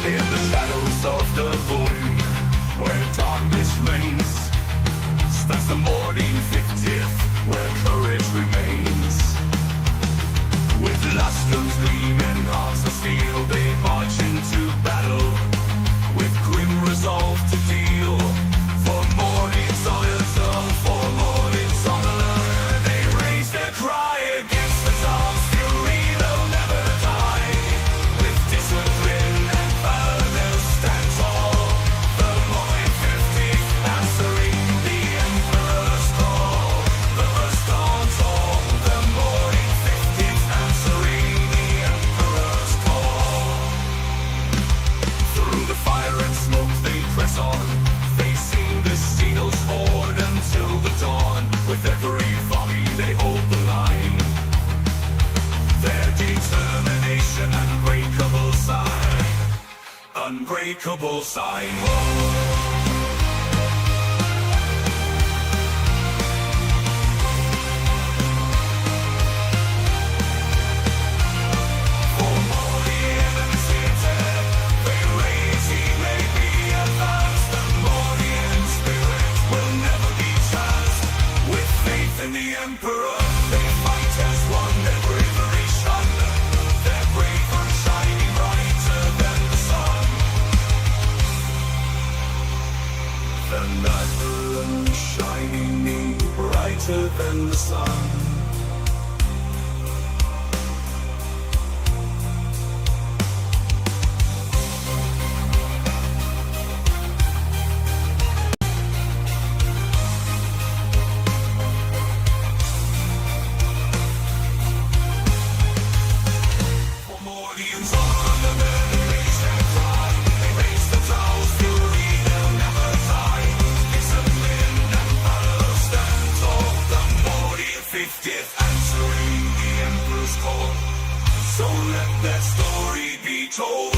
In the shadows of the void, where darkness reigns, stands the Mordian 50th, where courage remains. With last guns gleaming, arms of steel, they march into battle, with grim resolve to deal, for Mordian's honor, for Mordian's honor. They raise their cry against the dark fury, they'll never die. With discipline and power, they'll stand tall. The Mordian 50th, answering the Emperor's call. The first dawn's all, the Mordian 50th, answering the Emperor's call. Through the fire and smoke they press on, facing the Steel's horde until the dawn. With every volley they hold the line, their determination, unbreakable sign. Unbreakable sign. For Mordian and City, they raise, he may be advanced. The Mordian spirit will never be chased. With faith in the Emperor, they fight as one, their bravery shone. Their bravery shining brighter than the sun. The light shining brighter than the sun. For Mordian's honor, men raise their cry. They raise the towers, fury, they'll never die. Discipline and power stand tall. The Mordian 50th, answering the Emperor's call. So let their story be told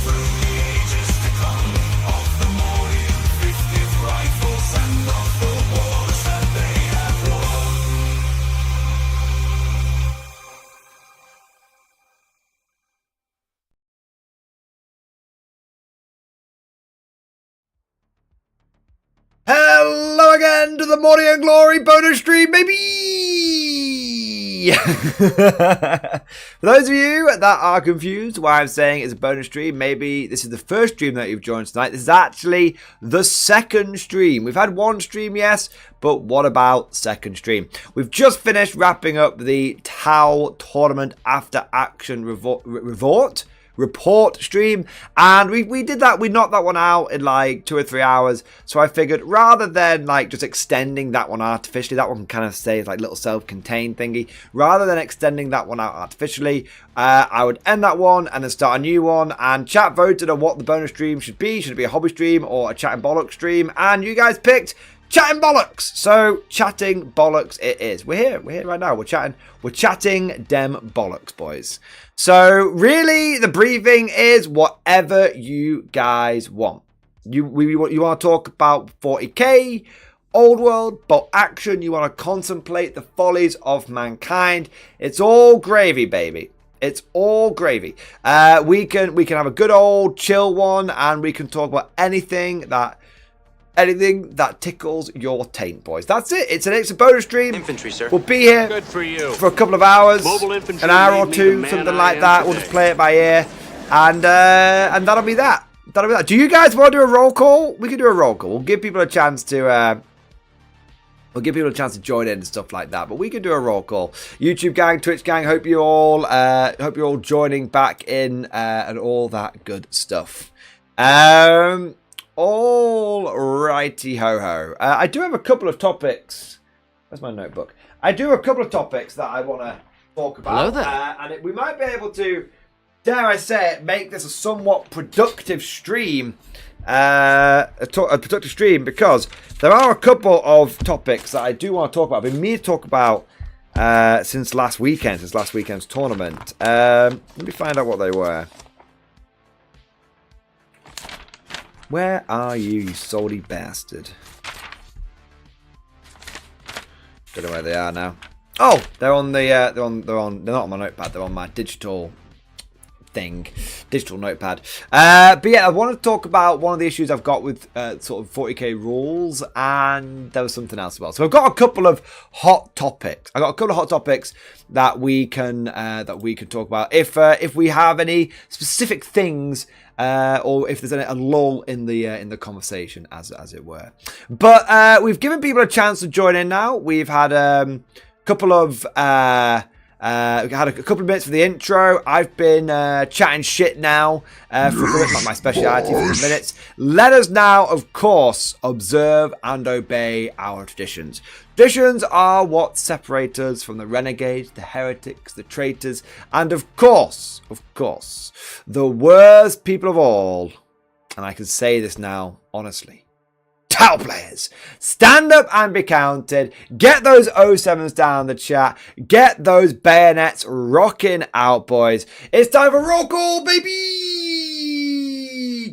through the ages to come, of the Mordian 50th rifles and of the wars that they have won. Hello again to the Mordian Glory bonus stream, baby! For those of you that are confused why I'm saying it's a bonus stream, maybe this is the first stream that you've joined tonight. This is actually the second stream. We've had one stream, yes, but what about second stream? We've just finished wrapping up the Tau Tournament After Action report stream, and we did that. We knocked that one out in like 2 or 3 hours, so I figured rather than like just extending that one artificially, that one kind of stays like little self-contained thingy, rather than extending that one out artificially, I would end that one and then start a new one. And chat voted on what the bonus stream should be. Should it be a hobby stream or a chatting bollocks stream? And you guys picked chatting bollocks. So chatting bollocks it is. We're here right now. We're chatting dem bollocks, boys. So really, the briefing is whatever you guys want. You want to talk about 40k, old world, bolt action. You want to contemplate the follies of mankind. It's all gravy, baby. It's all gravy. We can have a good old chill one, and we can talk about anything that tickles your taint, boys. That's it. It's a bonus stream. Infantry, sir. We'll be here. Good for you. For a couple of hours, Mobile infantry an hour or made me two, the something man like I that. am We'll just today. play it by ear, and that'll be that. That'll be that. Do you guys want to do a roll call? We can do a roll call. We'll give people a chance to. We'll give people a chance to join in and stuff like that. But we can do a roll call. YouTube gang, Twitch gang. Hope you're all joining back in and all that good stuff. All righty ho ho. I do have a couple of topics. Where's my notebook? I do have a couple of topics that I want to talk about. Hello there. And we might be able to, dare I say it, make this a somewhat productive stream. A productive stream, because there are a couple of topics that I do want to talk about. I've been meaning to talk about since last weekend's tournament. Let me find out what they were. Where are you, you salty bastard? Don't know where they are now. Oh, they're on the they're not on my notepad. They're on my digital thing. Digital notepad. But yeah, I want to talk about one of the issues I've got with sort of 40k rules, and there was something else as well. So I've got a couple of hot topics. That we can talk about. If we have any specific things, or if there's a lull in the conversation, as it were. But we've given people a chance to join in now. We've had a couple of minutes for the intro. I've been chatting shit now for a bit, not my speciality, for the minutes. Let us now, of course, observe and obey our traditions. Traditions are what separate us from the renegades, the heretics, the traitors, and of course, the worst people of all. And I can say this now, honestly. Towel players, stand up and be counted. Get those 07s down the chat. Get those bayonets rocking out, boys. It's time for roll call, baby.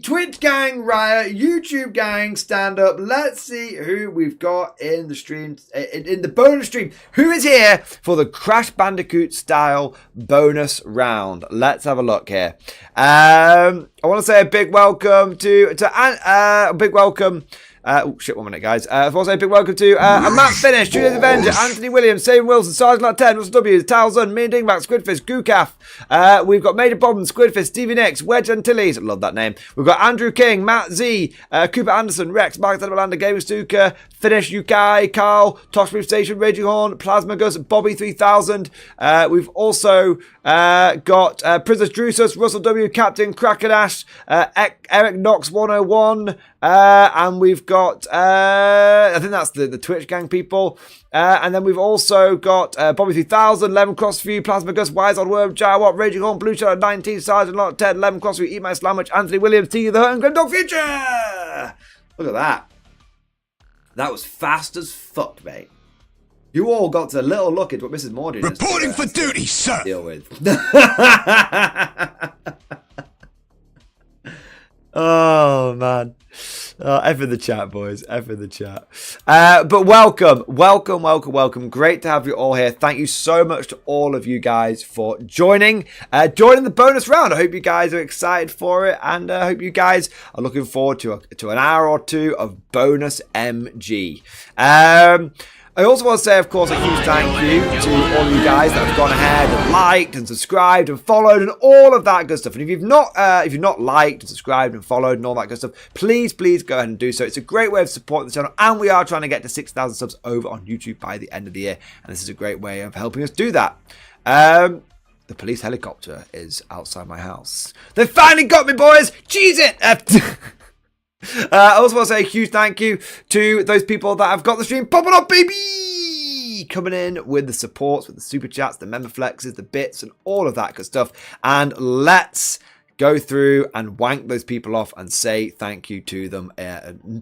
Twitch gang, Riot, YouTube gang, stand up. Let's see who we've got in the stream, in the bonus stream. Who is here for the Crash Bandicoot style bonus round? Let's have a look here. I want to say a big welcome a big welcome. Oh shit, 1 minute, guys. I want to say a big welcome to Matt Finish, Julius Avenger, Anthony Williams, Sam Wilson, Sergeant Lot 10, Russell W, Talzun, me and Dingback, Squidfist, Goocaf. We've got Major Bobbin, Squidfist, Stevie Nicks, Wedge Antilles, love that name. We've got Andrew King, Matt Z, Cooper Anderson, Rex, Mark Tedderlander, Gamer Stuka, Finish, Yukai, Karl, Tosh Brief Station, Raging Horn, Plasma Gus, Bobby 3000. We've also got Princess Drusus, Russell W, Captain Krakenash, Eric Knox 101, and we've got I think that's the Twitch gang people, and then we've also got Bobby 3000, Lemon Crossview, Plasma Gus, Wise Old Worm, Jawat, Raging Horn, Blue Shadow 19, Sergeant Lot 10, Lemon Crossview, Eat My Slamwich, Anthony Williams, T the Hurt, and Grimdog Future. Look at that. That was fast as fuck, mate. You all got a little look at what Mrs. Mordian has reporting for duty, sir. Deal with. Oh man. F in the chat, boys. F in the chat. But welcome. Great to have you all here. Thank you so much to all of you guys for joining the bonus round. I hope you guys are excited for it, and I hope you guys are looking forward to an hour or two of bonus MG. I also want to say, of course, a huge thank you to all of you guys that have gone ahead and liked and subscribed and followed and all of that good stuff. And if you've not liked and subscribed and followed and all that good stuff, please go ahead and do so. It's a great way of supporting the channel, and we are trying to get to 6,000 subs over on YouTube by the end of the year, and this is a great way of helping us do that. The police helicopter is outside my house. They finally got me, boys. Cheese it. I also want to say a huge thank you to those people that have got the stream popping up, baby! Coming in with the supports, with the super chats, the member flexes, the bits, and all of that good stuff. And let's go through and wank those people off and say thank you to them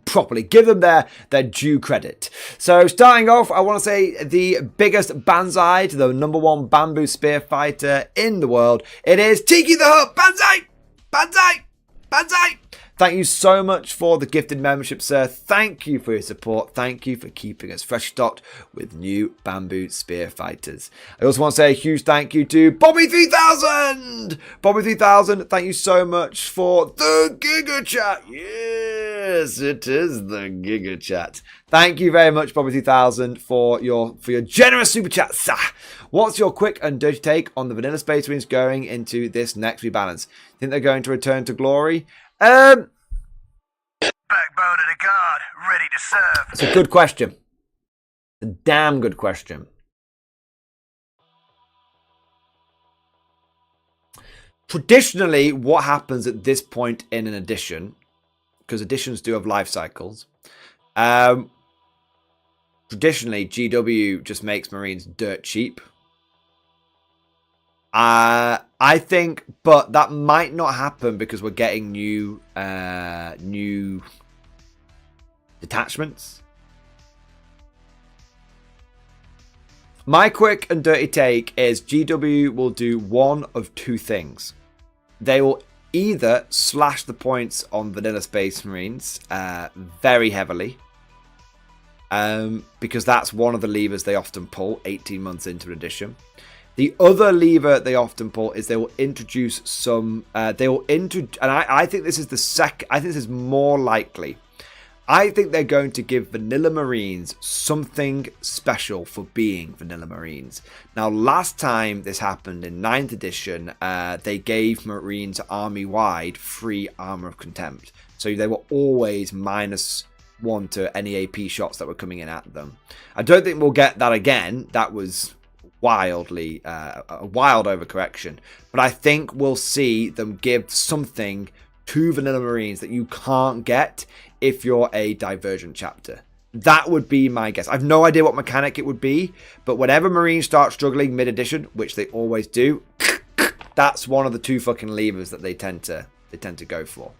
properly. Give them their due credit. So starting off, I want to say the biggest banzai to the #1 bamboo spear fighter in the world. It is Tiki the Hut. Banzai! Banzai! Banzai! Thank you so much for the gifted membership, sir. Thank you for your support. Thank you for keeping us fresh stocked with new bamboo spear fighters. I also want to say a huge thank you to Bobby 3000. Bobby 3000, thank you so much for the Giga Chat. Yes, it is the Giga Chat. Thank you very much, Bobby 3000, for your generous super chat. What's your quick and dirty take on the vanilla Space Marines going into this next rebalance? Think they're going to return to glory? Backbone of the guard, ready to serve. It's a good question. A damn good question. Traditionally, what happens at this point in an edition, because editions do have life cycles, traditionally GW just makes Marines dirt cheap. I think, but that might not happen because we're getting new detachments. My quick and dirty take is GW will do one of two things. They will either slash the points on vanilla Space Marines very heavily, because that's one of the levers they often pull 18 months into an edition. The other lever they often pull is they will introduce some. And I think this is I think this is more likely. I think they're going to give Vanilla Marines something special for being Vanilla Marines. Now, last time this happened in 9th edition, they gave Marines army-wide free Armor of Contempt. So they were always -1 to any AP shots that were coming in at them. I don't think we'll get that again. That was wildly a wild overcorrection. But I think we'll see them give something to Vanilla Marines that you can't get if you're a Divergent chapter. That would be my guess. I've no idea what mechanic it would be, but whenever Marines start struggling mid-edition, which they always do, that's one of the 2 fucking levers that they tend to go for.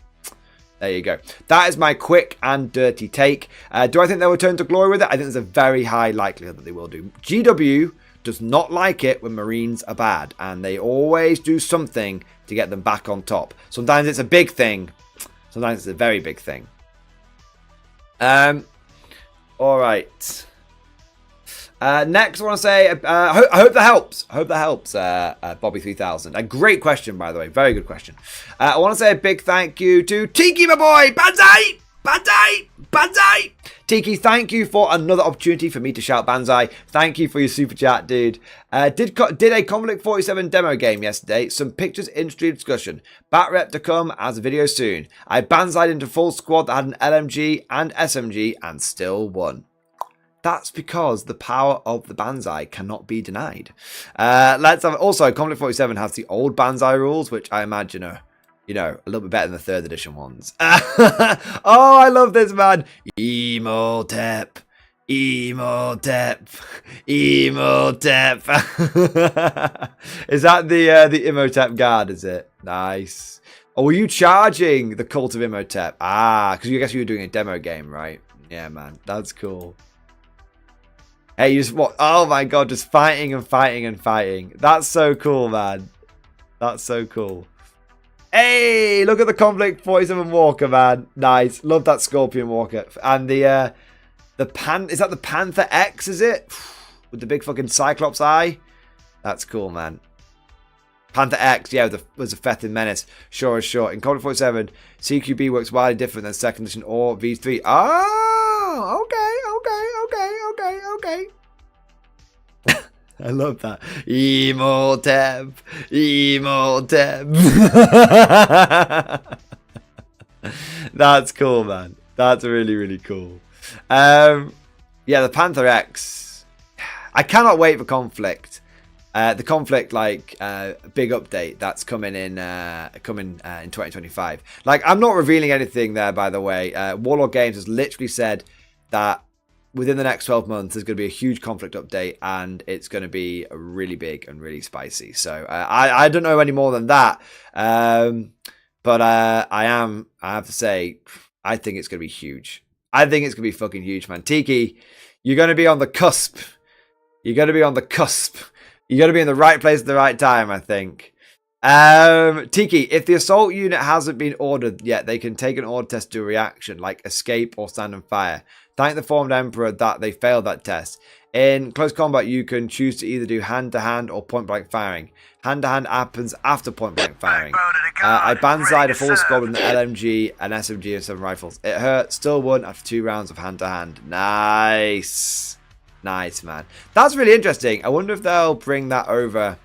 There you go. That is my quick and dirty take. Do I think they'll return to glory with it? I think there's a very high likelihood that they will do. GW does not like it when Marines are bad, and they always do something to get them back on top. Sometimes it's a big thing. Sometimes it's a very big thing. All right. Next, I want to say, I hope that helps. I hope that helps, Bobby3000. A great question, by the way. Very good question. I want to say a big thank you to Tiki, my boy. Banzai! Banzai! Banzai! Tiki, thank you for another opportunity for me to shout Banzai. Thank you for your super chat, dude. Did a Conflict 47 demo game yesterday. Some pictures, industry discussion. Bat rep to come as a video soon. I Banzai'd into full squad that had an LMG and SMG and still won. That's because the power of the Banzai cannot be denied. Let's have also Conflict 47 has the old Banzai rules, which I imagine are, you know, a little bit better than the 3rd edition ones. Oh, I love this, man. Emotep. Emotep. Emotep. Is that the Imhotep guard, is it? Nice. Oh, were you charging the Cult of Imhotep? Ah, because I guess you were doing a demo game, right? Yeah, man. That's cool. Hey, you just what? Oh my god, just fighting and fighting and fighting. That's so cool, man. That's so cool. Hey, look at the Conflict 47 Walker, man. Nice. Love that Scorpion Walker. And is that the Panther X, is it? With the big fucking Cyclops eye? That's cool, man. Panther X, yeah, was a Fethin Menace. Sure as short. In Conflict 47, CQB works wildly different than 2nd edition or V3. Oh, okay. I love that. Emotep. Emotep. That's cool, man. That's really, really cool. Yeah, the Panther X. I cannot wait for Conflict. The Conflict, like, big update that's coming in 2025. Like, I'm not revealing anything there, by the way. Warlord Games has literally said that within the next 12 months, there's going to be a huge Conflict update, and it's going to be really big and really spicy. So I don't know any more than that. But I have to say, I think it's going to be huge. I think it's going to be fucking huge, man. Tiki, you're going to be on the cusp. You're going to be on the cusp. You're going to be in the right place at the right time, I think. Tiki, if the assault unit hasn't been ordered yet, they can take an order test to a reaction, like escape or stand and fire. Thank the Formed Emperor that they failed that test. In close combat, you can choose to either do hand-to-hand or point-blank firing. Hand-to-hand happens after point-blank firing. I Banzai'd a full squad with an LMG, an SMG, and 7 rifles. It hurt, still won after 2 rounds of hand-to-hand. Nice. Nice, man. That's really interesting. I wonder if they'll bring that over.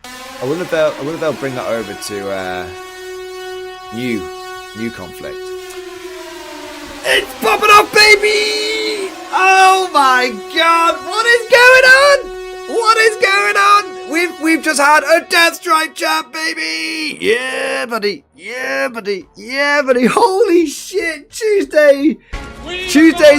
I wonder if they'll bring that over to new Conflict. It's popping off, baby! Oh my god! What is going on? What is going on? We've just had a Death Strike chat, baby! Yeah, buddy. Yeah, buddy. Yeah, buddy. Holy shit! Tuesday's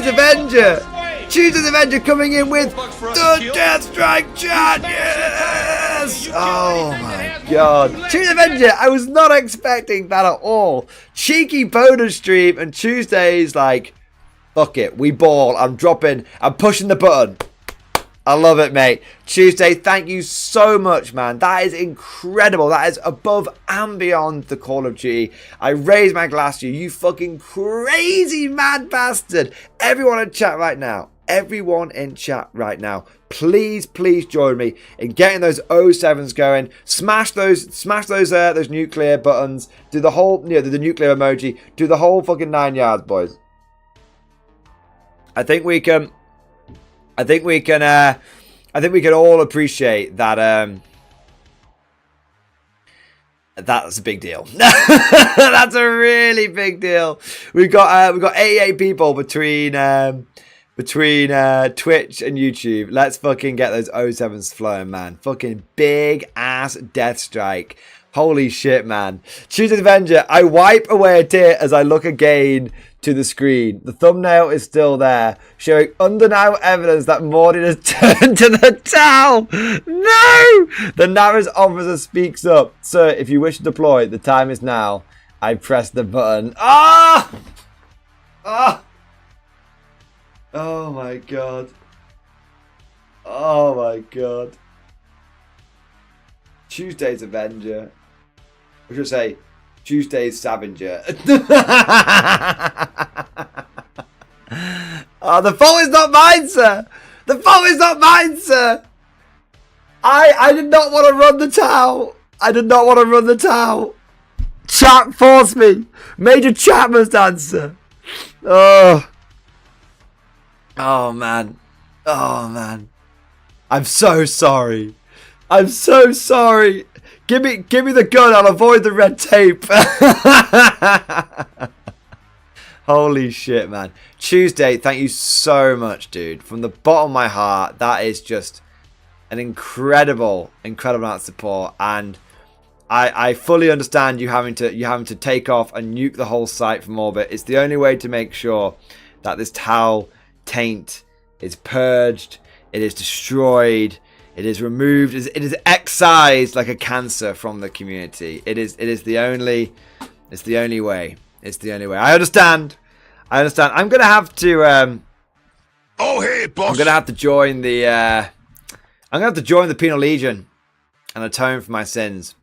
Avenger. Tuesday's Avenger coming in with the Death Strike chat. Yes! Oh my god. Tuesday's Avenger. I was not expecting that at all. Cheeky bonus stream, and Tuesday's like, fuck it, we ball. I'm pushing the button. I love it, mate. Tuesday, thank you so much, man. That is incredible. That is above and beyond the Call of Duty. I raise my glass to you, you fucking crazy mad bastard. Everyone in chat right now. everyone in chat right now, please join me in getting those 07s going. Smash those nuclear buttons. Do the whole, the nuclear emoji. Do the whole fucking 9 yards, boys. I think we can all appreciate that. That's a big deal. That's a really big deal. We've got 88 people between Twitch and YouTube. Let's fucking get those 07s flowing, man. Fucking big ass death strike. Holy shit, man. Tuesday's Avenger. I wipe away a tear as I look again to the screen. The thumbnail is still there, showing undeniable evidence that Mordian has turned to the towel. No! The Naris officer speaks up. Sir, if you wish to deploy, the time is now. I press the button. Ah! Ah! Oh my god. Oh my god. Tuesday's Avenger. I should say Tuesday's Scavenger. Oh, the fault is not mine, sir. The fault is not mine, sir. I did not want to run the towel. I did not want to run the towel. Chat forced me. Major Chat must answer. Oh. Oh, man. Oh, man. I'm so sorry. I'm so sorry. Give me the gun. I'll avoid the red tape. Holy shit, man. Tuesday, thank you so much, dude. From the bottom of my heart, that is just an incredible amount of support. And I fully understand you having to take off and nuke the whole site from orbit. It's the only way to make sure that this towel taint is purged, it is destroyed, it is removed, it is excised like a cancer from the community. It is the only way. It's the only way. I understand. I'm gonna have to Oh hey boss. I'm gonna have to join the Penal Legion and atone for my sins.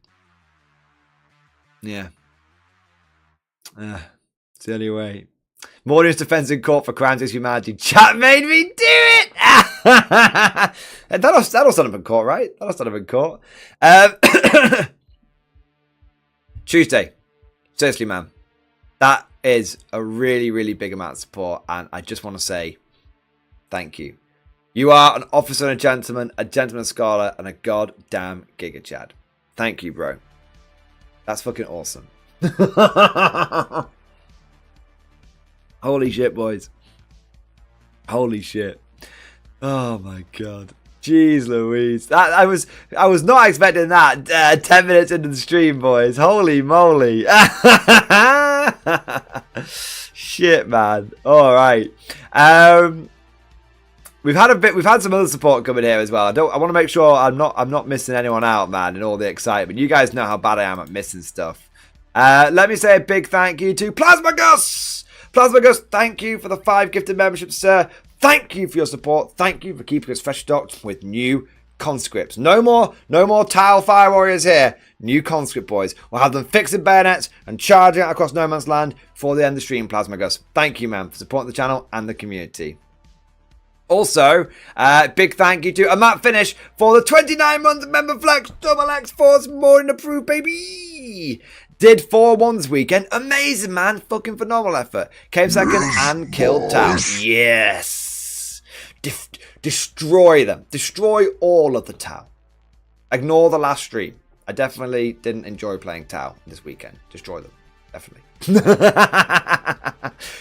Yeah. It's the only way. Mordian's defense in court for crimes against humanity. Chat made me do it! That'll stand up in court, right? That'll stand up in court. Tuesday. Seriously, man. That is a really, really big amount of support, and I just want to say thank you. You are an officer and a gentleman scholar, and a goddamn Giga Chad. Thank you, bro. That's fucking awesome. Holy shit, boys. Holy shit. Oh my god. Jeez Louise. I was not expecting that 10 minutes into the stream, boys. Holy moly. Shit, man. Alright. We've had some other support coming here as well. I want to make sure I'm not missing anyone out, man, in all the excitement. You guys know how bad I am at missing stuff. Let me say a big thank you to Plasma Gus! Plasma Gus, thank you for the 5 gifted memberships, sir. Thank you for your support. Thank you for keeping us fresh stocked with new conscripts. No more Tile Fire Warriors here. New conscript boys. We'll have them fixing bayonets and charging out across no man's land before the end of the stream, Plasma Gus. Thank you, man, for supporting the channel and the community. Also, big thank you to Matt Finish for the 29-month member flex. Double X Force Mordian approved, baby. Did 4-1 this weekend. Amazing, man. Fucking phenomenal effort. Came second and killed Tau. Yes. Destroy them. Destroy all of the Tau. Ignore the last stream. I definitely didn't enjoy playing Tau this weekend. Destroy them. Definitely.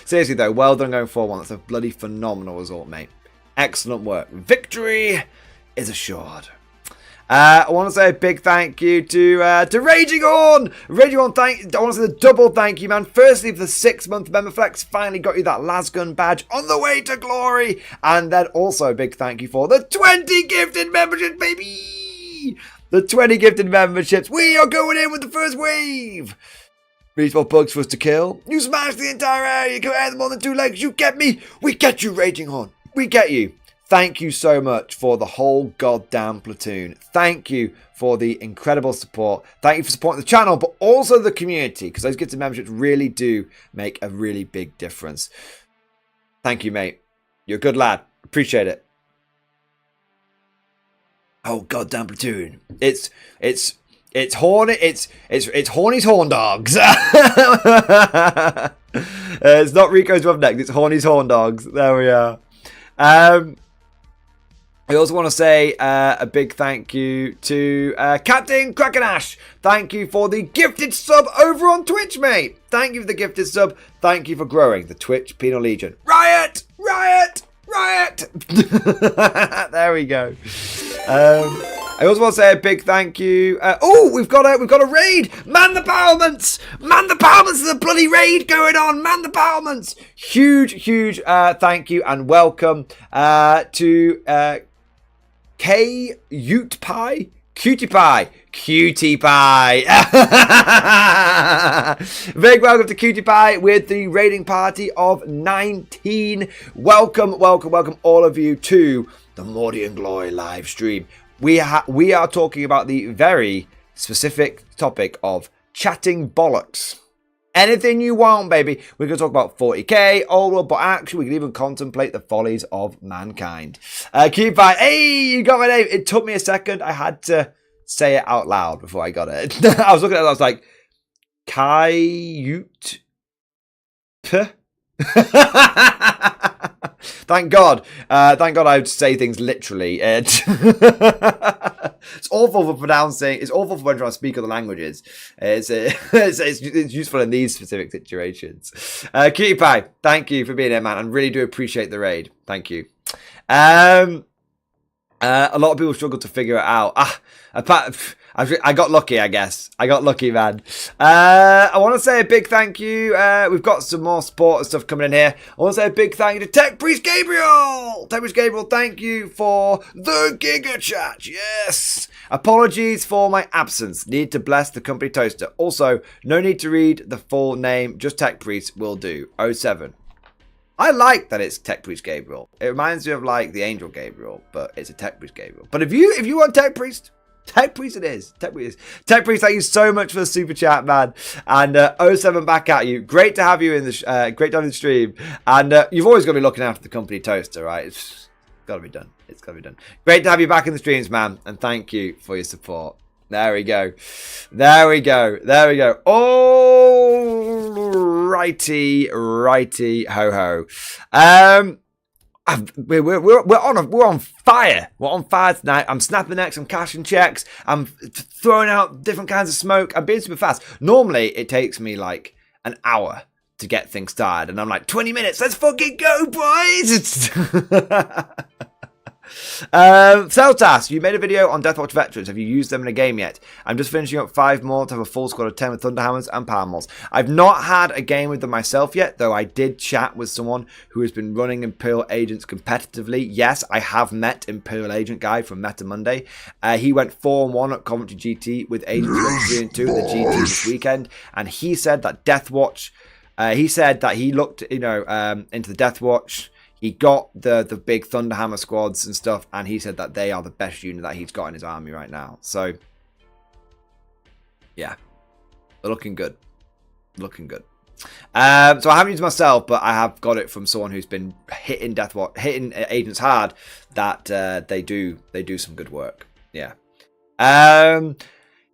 Seriously, though, well done going 4-1. That's a bloody phenomenal result, mate. Excellent work. Victory is assured. I want to say a big thank you to Raging On. Raging On, I want to say a double thank you, man. Firstly, for the 6-month member flex. Finally got you that Lasgun badge on the way to glory. And then also a big thank you for the 20 gifted memberships, baby. The 20 gifted memberships. We are going in with the first wave. Reasonable bugs for us to kill. You smash the entire area. You can air them on the 2 legs. You get me. We get you, Raging On. We get you. Thank you so much for the whole goddamn platoon. Thank you for the incredible support. Thank you for supporting the channel, but also the community, because those gifted memberships really do make a really big difference. Thank you, mate. You're a good lad. Appreciate it. Oh goddamn platoon! It's horny. It's Horny's horn dogs. It's not Rico's Roughnecks. It's Horny's horn dogs. There we are. I also want to say a big thank you to Captain Krakenash. Thank you for the gifted sub over on Twitch, mate. Thank you for the gifted sub. Thank you for growing the Twitch Penal Legion. Riot! Riot! Riot! There we go. I also want to say a big thank you. We've got a raid. Man the Powerments. Man the Powerments. There's a bloody raid going on. Man the Powerments. Huge thank you and welcome to K Ute Pie. Cutie Pie. Big welcome to Cutie Pie with the raiding party of 19. Welcome all of you to the Mordian Glory live stream. We are talking about the very specific topic of chatting bollocks. Anything you want, baby. We're going to talk about 40k, old world, but actually we can even contemplate the follies of mankind. Cutie Pie, hey, you got my name. It took me a second. I had to say it out loud before I got it. I was looking at it, I was like, Kayut. Thank God I would say things literally. It's awful for pronouncing. It's awful for when trying to speak other languages. It's useful in these specific situations. Cutie Pie, thank you for being here, man. I really do appreciate the raid. Thank you. A lot of people struggle to figure it out. I got lucky, I guess. I got lucky, man. I want to say a big thank you. We've got some more support and stuff coming in here. I want to say a big thank you to Tech Priest Gabriel. Tech Priest Gabriel, thank you for the Giga Chat. Yes. Apologies for my absence. Need to bless the company toaster. Also, no need to read the full name. Just Tech Priest will do. 07. I like that it's Tech Priest Gabriel. It reminds me of like the Angel Gabriel, but it's a Tech Priest Gabriel. But if you want Tech Priest it is. Tech Priest, thank you so much for the super chat, man. And 07 back at you. Great to have you in the great to have you in the stream. And you've always got to be looking after the company toaster, right? It's got to be done. It's got to be done. Great to have you back in the streams, man. And thank you for your support. There we go. Oh, righty ho. We're on fire. We're on fire tonight. I'm snapping necks. I'm cashing checks. I'm throwing out different kinds of smoke. I'm being super fast. Normally, it takes me like an hour to get things started, and I'm like 20 minutes. Let's fucking go, boys! Celtas, you made a video on Deathwatch veterans. Have you used them in a game yet? I'm just finishing up 5 more to have a full squad of 10 with Thunderhammers and Power Mods. I've not had a game with them myself yet, though I did chat with someone who has been running Imperial Agents competitively. Yes, I have met Imperial Agent guy from Meta Monday. He went 4-1 at Coventry GT with Agents who went 3-2 at the GT this weekend, and he said that Deathwatch, he said that he looked, into the Deathwatch. He got the big Thunderhammer squads and stuff, and he said that they are the best unit that he's got in his army right now. So, yeah, they're looking good. So I haven't used it myself, but I have got it from someone who's been hitting agents hard. That they do some good work. Yeah.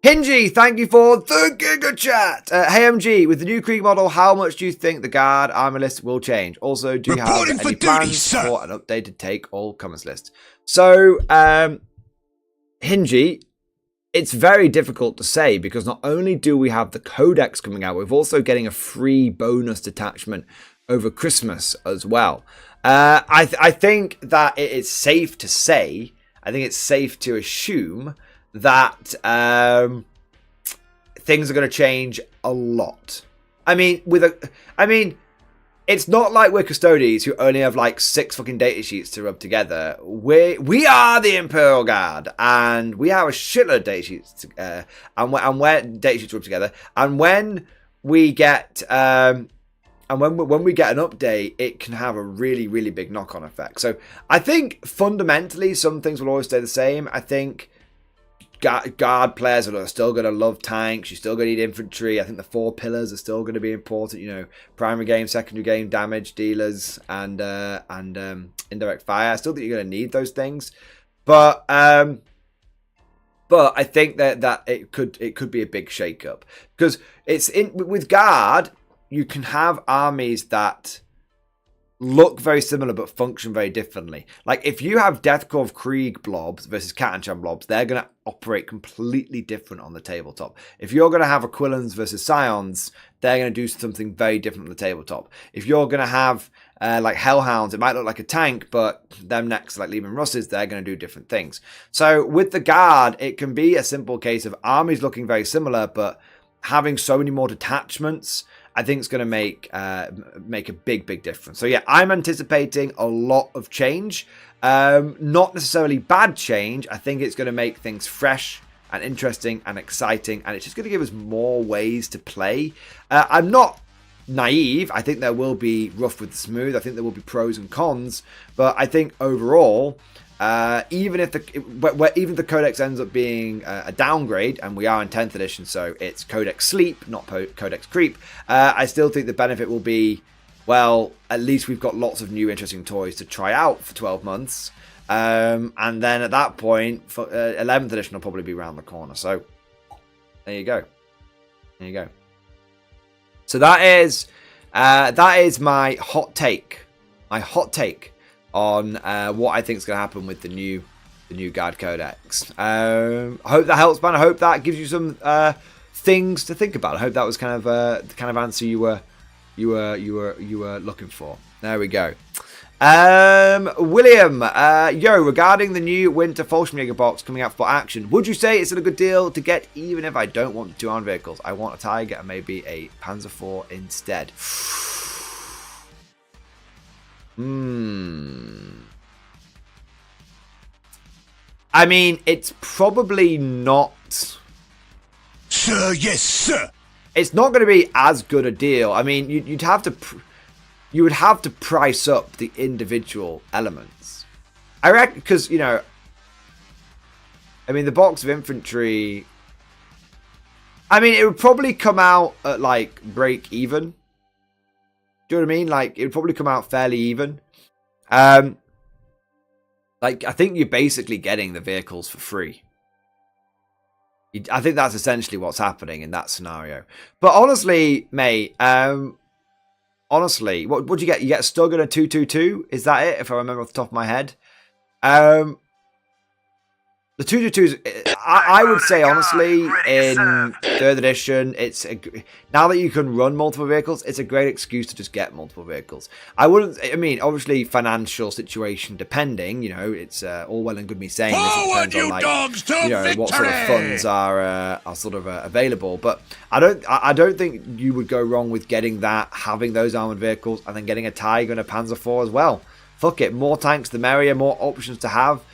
Hingy, thank you for the Giga Chat. Hey MG, with the new Krieg model, how much do you think the Guard armor list will change? Also, do you have any plans for an updated take all comers list? So, Hingy, it's very difficult to say because not only do we have the Codex coming out, we're also getting a free bonus detachment over Christmas as well. I think that it is safe to say, I think it's safe to assume that things are going to change a lot. I mean, it's not like we're custodians who only have like 6 fucking data sheets to rub together. We are the Imperial Guard, and we have a shitload of data sheets, and when data sheets rub together, and when we get when we get an update, it can have a really, really big knock-on effect. So I think fundamentally some things will always stay the same. I think guard players are still going to love tanks. You're still going to need infantry. I think the 4 pillars are still going to be important. You know, primary game, secondary game, damage dealers, and indirect fire. I still think you're going to need those things, but I think that it could be a big shakeup because it's with guard. You can have armies that look very similar but function very differently. Like if you have Deathcore of Krieg blobs versus Catanchan blobs, they're going to operate completely different on the tabletop. If you're going to have Aquilans versus Scions, they're going to do something very different on the tabletop. If you're going to have like Hellhounds, it might look like a tank, but them next like Leman Russes, they're going to do different things. So with the guard, it can be a simple case of armies looking very similar, but having so many more detachments, I think it's going to make a big difference. So yeah, I'm anticipating a lot of change. Not necessarily bad change. I think it's going to make things fresh and interesting and exciting, and it's just going to give us more ways to play. I'm not naive. I think there will be rough with the smooth. I think there will be pros and cons, but I think overall, even if the codex ends up being a downgrade, and we are in 10th edition, so it's codex sleep, not codex creep, I still think the benefit will be, well, at least we've got lots of new interesting toys to try out for 12 months, and then at that point, 11th edition will probably be around the corner. So there you go. So that is my hot take. On what I think is going to happen with the new guard codex. I hope that helps, man. I hope that gives you some things to think about. I hope that was kind of the kind of answer you were looking for. There we go. William, regarding the new Winter Fallschirmjäger box coming out for action, would you say it's a good deal to get even if I don't want the 2 armed vehicles? I want a Tiger and maybe a Panzer IV instead. I mean, it's probably not. Sir, yes, sir. It's not going to be as good a deal. I mean, you would have to price up the individual elements. I reckon because I mean, the box of infantry. I mean, it would probably come out at like break even. Do you know what I mean? Like, it would probably come out fairly even. Like, I think you're basically getting the vehicles for free. I think that's essentially what's happening in that scenario. But honestly, mate, what do you get? You get Stug and a 222? Is that it, if I remember off the top of my head? The 222s, I would say, honestly, in 3rd edition, now that you can run multiple vehicles, it's a great excuse to just get multiple vehicles. I mean, obviously, financial situation depending, it's all well and good me saying this. It depends on, what sort of funds are sort of available. But I don't think you would go wrong with getting that, having those armored vehicles, and then getting a Tiger and a Panzer IV as well. Fuck it, more tanks the merrier, more options to have.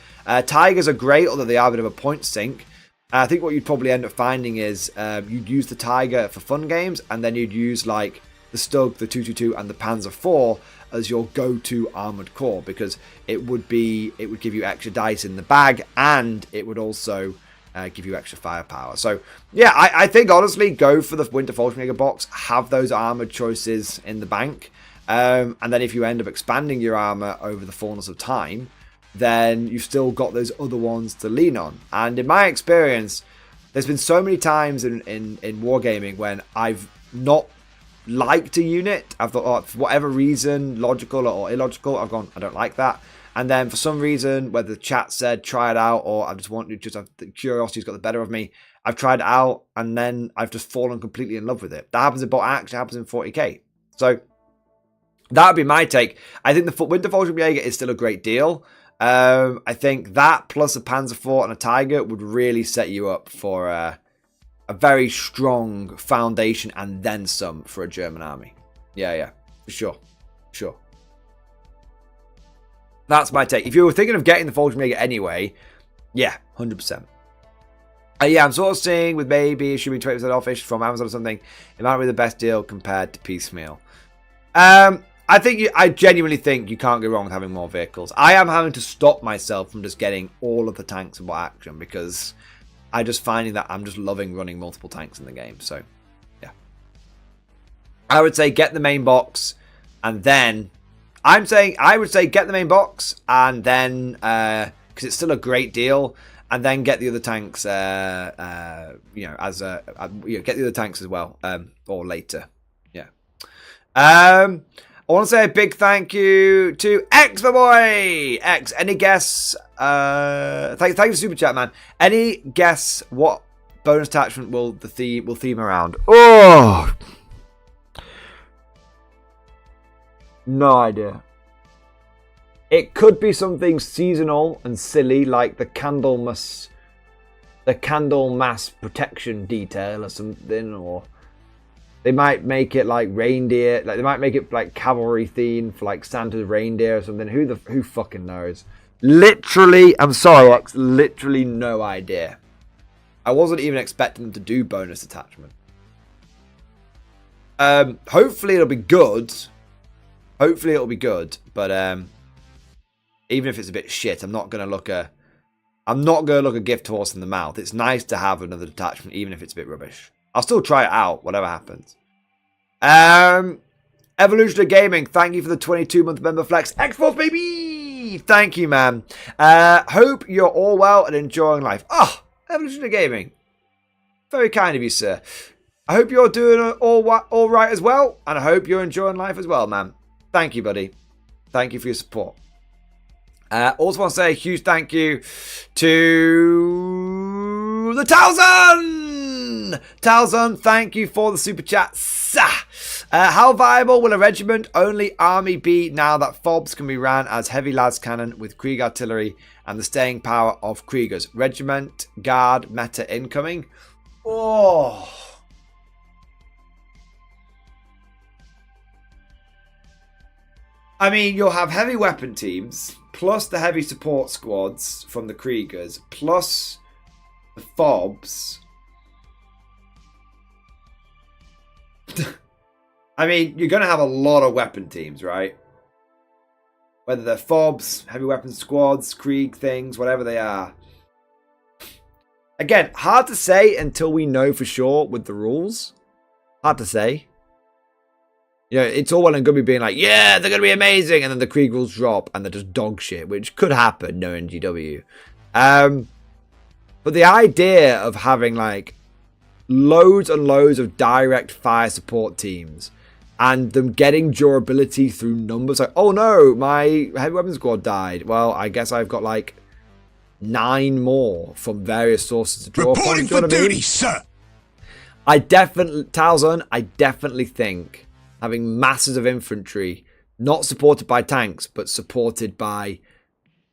Tigers are great, although they are a bit of a point sink. I think what you'd probably end up finding is you'd use the Tiger for fun games, and then you'd use like the Stug, the 222, and the Panzer IV as your go-to armored core, because it would give you extra dice in the bag, and it would also give you extra firepower. So yeah, I think honestly, go for the Winter Fallschirmjäger box, have those armored choices in the bank, and then if you end up expanding your armor over the fullness of time, then you've still got those other ones to lean on. And in my experience, there's been so many times in wargaming when I've not liked a unit. I've thought, for whatever reason, logical or illogical, I've gone, I don't like that. And then for some reason, whether the chat said try it out, or I just the curiosity's got the better of me, I've tried it out, and then I've just fallen completely in love with it. That happens in Bot Action, happens in 40k. So that would be my take. I think the Winter Fallschirmjäger is still a great deal. I think that plus a Panzer IV and a Tiger would really set you up for a very strong foundation and then some for a German army. Yeah, for sure. That's my take. If you were thinking of getting the Fallschirmjäger anyway, yeah, 100%. Yeah, I'm sort of seeing with maybe assuming 20% off-ish from Amazon or something, it might be the best deal compared to piecemeal. I genuinely think you can't go wrong with having more vehicles. I am having to stop myself from just getting all of the tanks in Bot Action because I just finding that I'm just loving running multiple tanks in the game. So, yeah. I would say get the main box, and then I would say get the main box, and then because it's still a great deal, and then get the other tanks. Get the other tanks as well, or later. Yeah. I want to say a big thank you to X for boy. X, any guess? Thank you for super chat, man. Any guess what bonus attachment will theme around? Oh, no idea. It could be something seasonal and silly, like the candle mass protection detail or something, or they might make it like reindeer, like they might make it like cavalry theme for like Santa's reindeer or something. Who fucking knows? Literally, I'm sorry, X, literally no idea. I wasn't even expecting them to do bonus attachment. Hopefully it'll be good. But even if it's a bit shit, I'm not gonna look a gift horse in the mouth. It's nice to have another detachment, even if it's a bit rubbish. I'll still try it out, whatever happens. Evolutionary Gaming, thank you for the 22-month member flex. X-Force, baby! Thank you, man. Hope you're all well and enjoying life. Oh, Evolutionary Gaming. Very kind of you, sir. I hope you're doing all right as well, and I hope you're enjoying life as well, man. Thank you, buddy. Thank you for your support. Also want to say a huge thank you to the Talzun! Talzun, thank you for the super chat. How viable will a regiment-only army be now that FOBs can be ran as heavy las cannon with Krieg artillery and the staying power of Kriegers? Regiment, guard, meta incoming. Oh... I mean, you'll have heavy weapon teams, plus the heavy support squads from the Kriegers, plus the FOBs. I mean, you're going to have a lot of weapon teams, right? Whether they're FOBs, heavy weapon squads, Krieg things, whatever they are. Again, hard to say until we know for sure with the rules. Hard to say. You know, it's all well and good me being like, yeah, they're going to be amazing. And then the Krieg rules drop and they're just dog shit, which could happen, no NGW. But the idea of having like loads and loads of direct fire support teams and them getting durability through numbers. Like, oh no, my heavy weapons squad died. Well, I guess I've got like 9 more from various sources to draw from. Reporting for duty, sir. I definitely think having masses of infantry, not supported by tanks, but supported by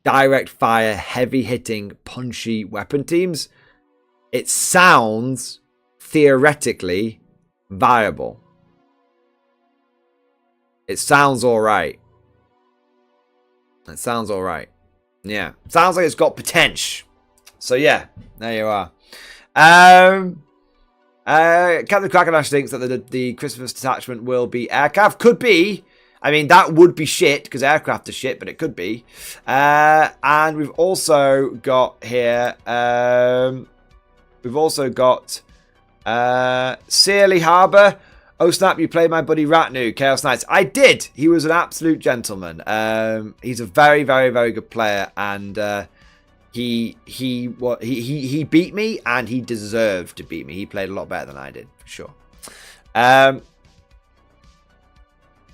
direct fire, heavy hitting, punchy weapon teams, it sounds theoretically viable. It sounds alright. It sounds alright. Yeah. Sounds like it's got potential. So yeah, there you are. Captain Krakenash thinks that the Christmas detachment will be aircraft. Could be. I mean, that would be shit, because aircraft are shit, but it could be. And we've also got here... we've also got... Searley Harbour. Oh snap, you played my buddy Ratnu, Chaos Knights. I did. He was an absolute gentleman. He's a very, very, very good player, and... He beat me, and he deserved to beat me. He played a lot better than I did, for sure.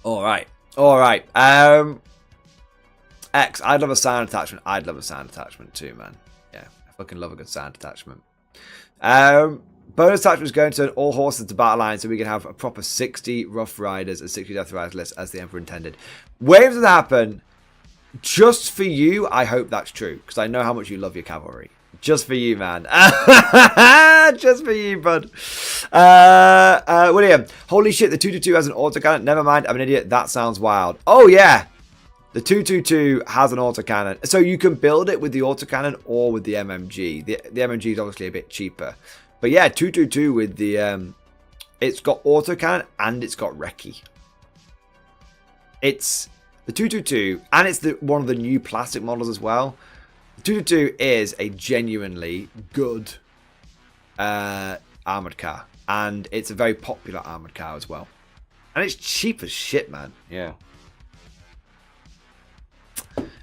All right. X, I'd love a sound attachment. I'd love a sound attachment too, man. Yeah, I fucking love a good sound attachment. Bonus attachment is going to turn all horses to battle line, so we can have a proper 60 Rough Riders and 60 Death Riders list as the Emperor intended. Waves that happen. Just for you, I hope that's true, because I know how much you love your cavalry. Just for you, man. Just for you, bud. William, holy shit, the 222 has an autocannon. Never mind, I'm an idiot. That sounds wild. Oh, yeah. The 222 has an autocannon. So you can build it with the autocannon or with the MMG. The MMG is obviously a bit cheaper. But yeah, 222 with the... it's got autocannon and it's got recce. It's... The 222, and it's one of the new plastic models as well. The 222 is a genuinely good armored car, and it's a very popular armored car as well, and it's cheap as shit, man. Yeah.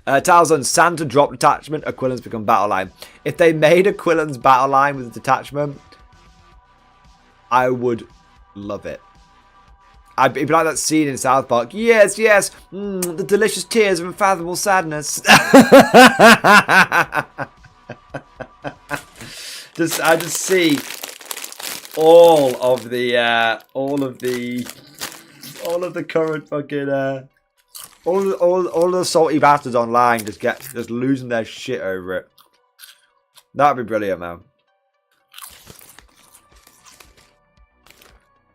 Talzon, Santa drop detachment, Aquilans become battle line. If they made Aquilans battle line with a detachment, I would love it. It'd be like that scene in South Park. Yes, yes, the delicious tears of unfathomable sadness. I just see all of the current fucking all the salty bastards online just losing their shit over it. That'd be brilliant, man.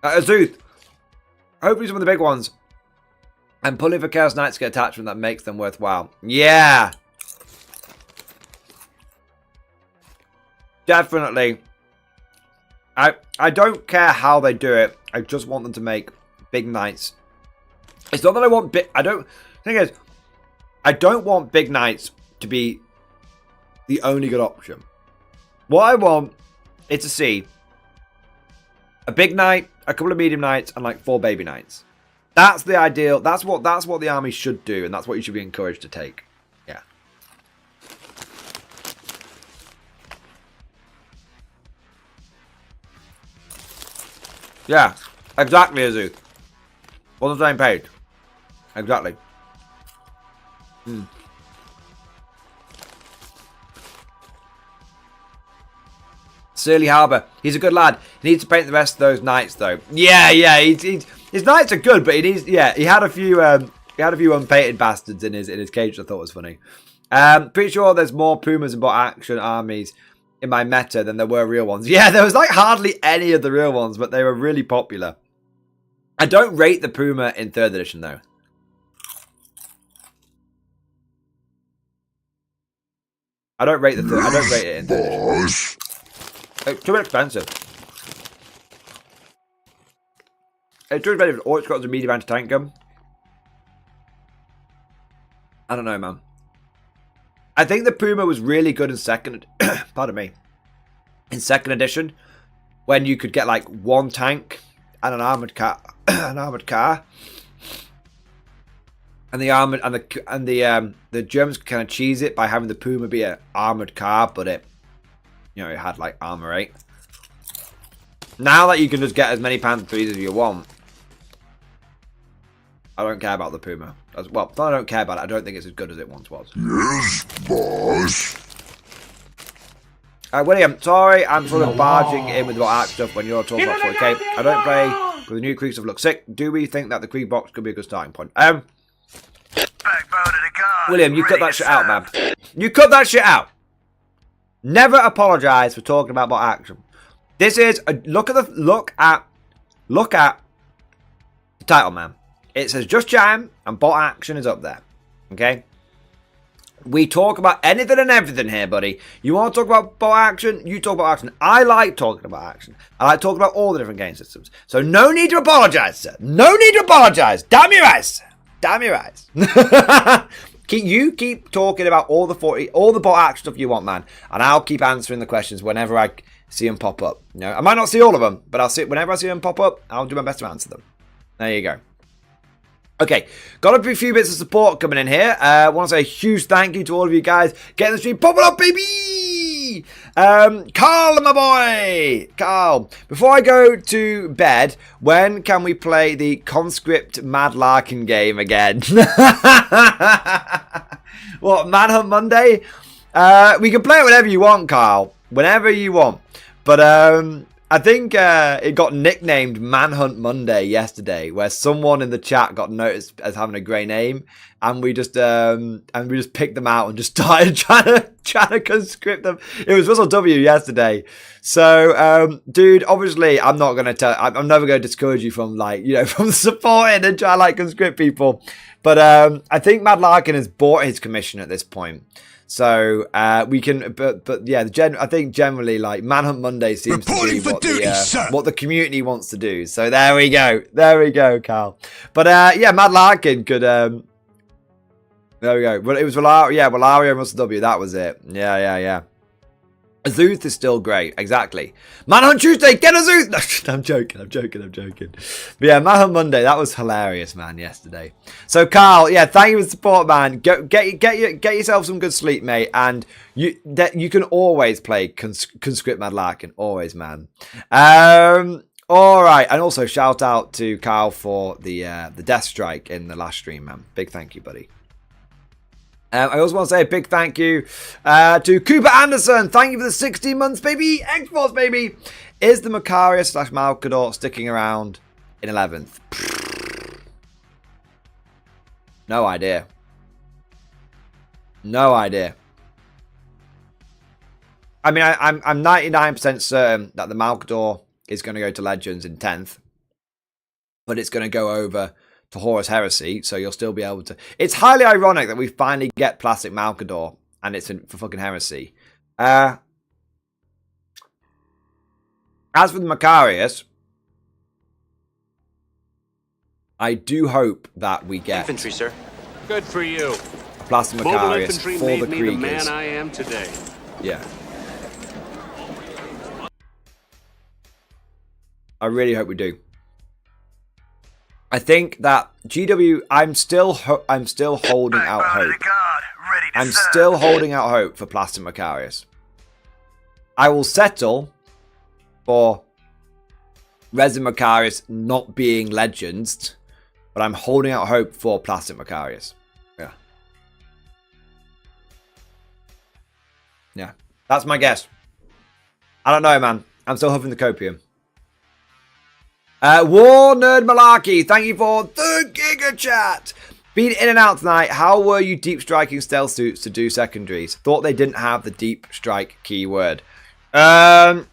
Azuth, hopefully some of the big ones. I'm pulling for Chaos Knights to get attachment that makes them worthwhile. Yeah, definitely. I don't care how they do it. I just want them to make big knights. It's not that I want big. Thing is, I don't want big knights to be the only good option. What I want is to see a big knight, a couple of medium knights, and like 4 baby knights. That's the ideal. That's what the army should do, and that's what you should be encouraged to take. Yeah. Yeah. Exactly, Azu. On the same page. Exactly. Surly Harbour. He's a good lad. He needs to paint the rest of those knights, though. Yeah, yeah. His knights are good, but he needs. Yeah, he had a few unpainted bastards in his cage. I thought was funny. Pretty sure there's more Pumas and bot action armies in my meta than there were real ones. Yeah, there was like hardly any of the real ones, but they were really popular. I don't rate the Puma in 3rd edition though. I don't rate it in 3rd edition. It's too expensive. It's too expensive. Or it's got a medium anti-tank gun. I don't know, man. I think the Puma was really good in second. Pardon me. In 2nd edition, when you could get like 1 tank and an armored car, and the Germans could kind of cheese it by having the Puma be an armored car, but it had like armor 8. Now that you can just get as many Panther 3s as you want, I don't care about the Puma. Well, I don't care about it. I don't think it's as good as it once was. Yes, boss. William, sorry, I'm sort of barging in with what stuff when you're talking about 40k. I don't play with the new Krieg stuff. Look sick. Do we think that the Krieg box could be a good starting point? Backbone of the guard. William, you cut that shit out, man. You cut that shit out. Never apologise for talking about bot action. This is a look at the title, man. It says just jam and bot action is up there. Okay. We talk about anything and everything here, buddy. You want to talk about bot action? You talk about action. I like talking about action. I like talking about all the different game systems. So no need to apologise, sir. No need to apologise. Damn your eyes. Damn your eyes. Keep talking about all the bot action stuff you want, man. And I'll keep answering the questions whenever I see them pop up. You know, I might not see all of them, but whenever I see them pop up, I'll do my best to answer them. There you go. Okay, got a few bits of support coming in here. I want to say a huge thank you to all of you guys getting the stream popping up, baby! Karl, my boy! Karl, before I go to bed, when can we play the Conscript Mad Larkin game again? What, Manhunt Monday? We can play it whenever you want, Karl. Whenever you want. But, I think it got nicknamed Manhunt Monday yesterday, where someone in the chat got noticed as having a grey name, and we just picked them out and just started trying to conscript them. It was Russell W yesterday, so dude, obviously I'm not gonna I'm never gonna discourage you from from supporting and try to conscript people, but I think Mad Larkin has bought his commission at this point. So we can, but yeah, I think generally Manhunt Monday seems to be what the community wants to do. So there we go, Karl. But yeah, Mad Larkin could. There we go. Well, it was Valario and Russell W. That was it. Yeah. Azuth is still great, exactly. Manhunt Tuesday, get Azuth! No, I'm joking. But yeah, Manhunt Monday, that was hilarious, man, yesterday. So, Karl, yeah, thank you for the support, man. Get yourself some good sleep, mate. And you can always play Conscript Mad Larkin, always, man. All right, and also shout out to Karl for the Death Strike in the last stream, man. Big thank you, buddy. I also want to say a big thank you to Cooper Anderson. Thank you for the 16 months, baby. X-Force, baby. Is the Macarius / Malkador sticking around in 11th? No idea. No idea. I mean, I'm 99% certain that the Malkador is going to go to Legends in 10th. But it's going to go over to Horus Heresy, so you'll still be able to... It's highly ironic that we finally get Plastic Malkador, and it's for fucking Heresy. As for the Macarius, I do hope that we get... Infantry, sir. Good for you. Plastic Mobile Macarius infantry for made the me the man Kriegers. I am today. Yeah. I really hope we do. I think that GW, I'm still holding out hope. I'm still holding out hope for Plastic Macarius. I will settle for Resin Macarius not being Legends, but I'm holding out hope for Plastic Macarius. Yeah. Yeah. That's my guess. I don't know, man. I'm still huffing the copium. War Nerd Malarkey, thank you for the Giga Chat. Been in and out tonight. How were you deep striking stealth suits to do secondaries? Thought they didn't have the deep strike keyword. I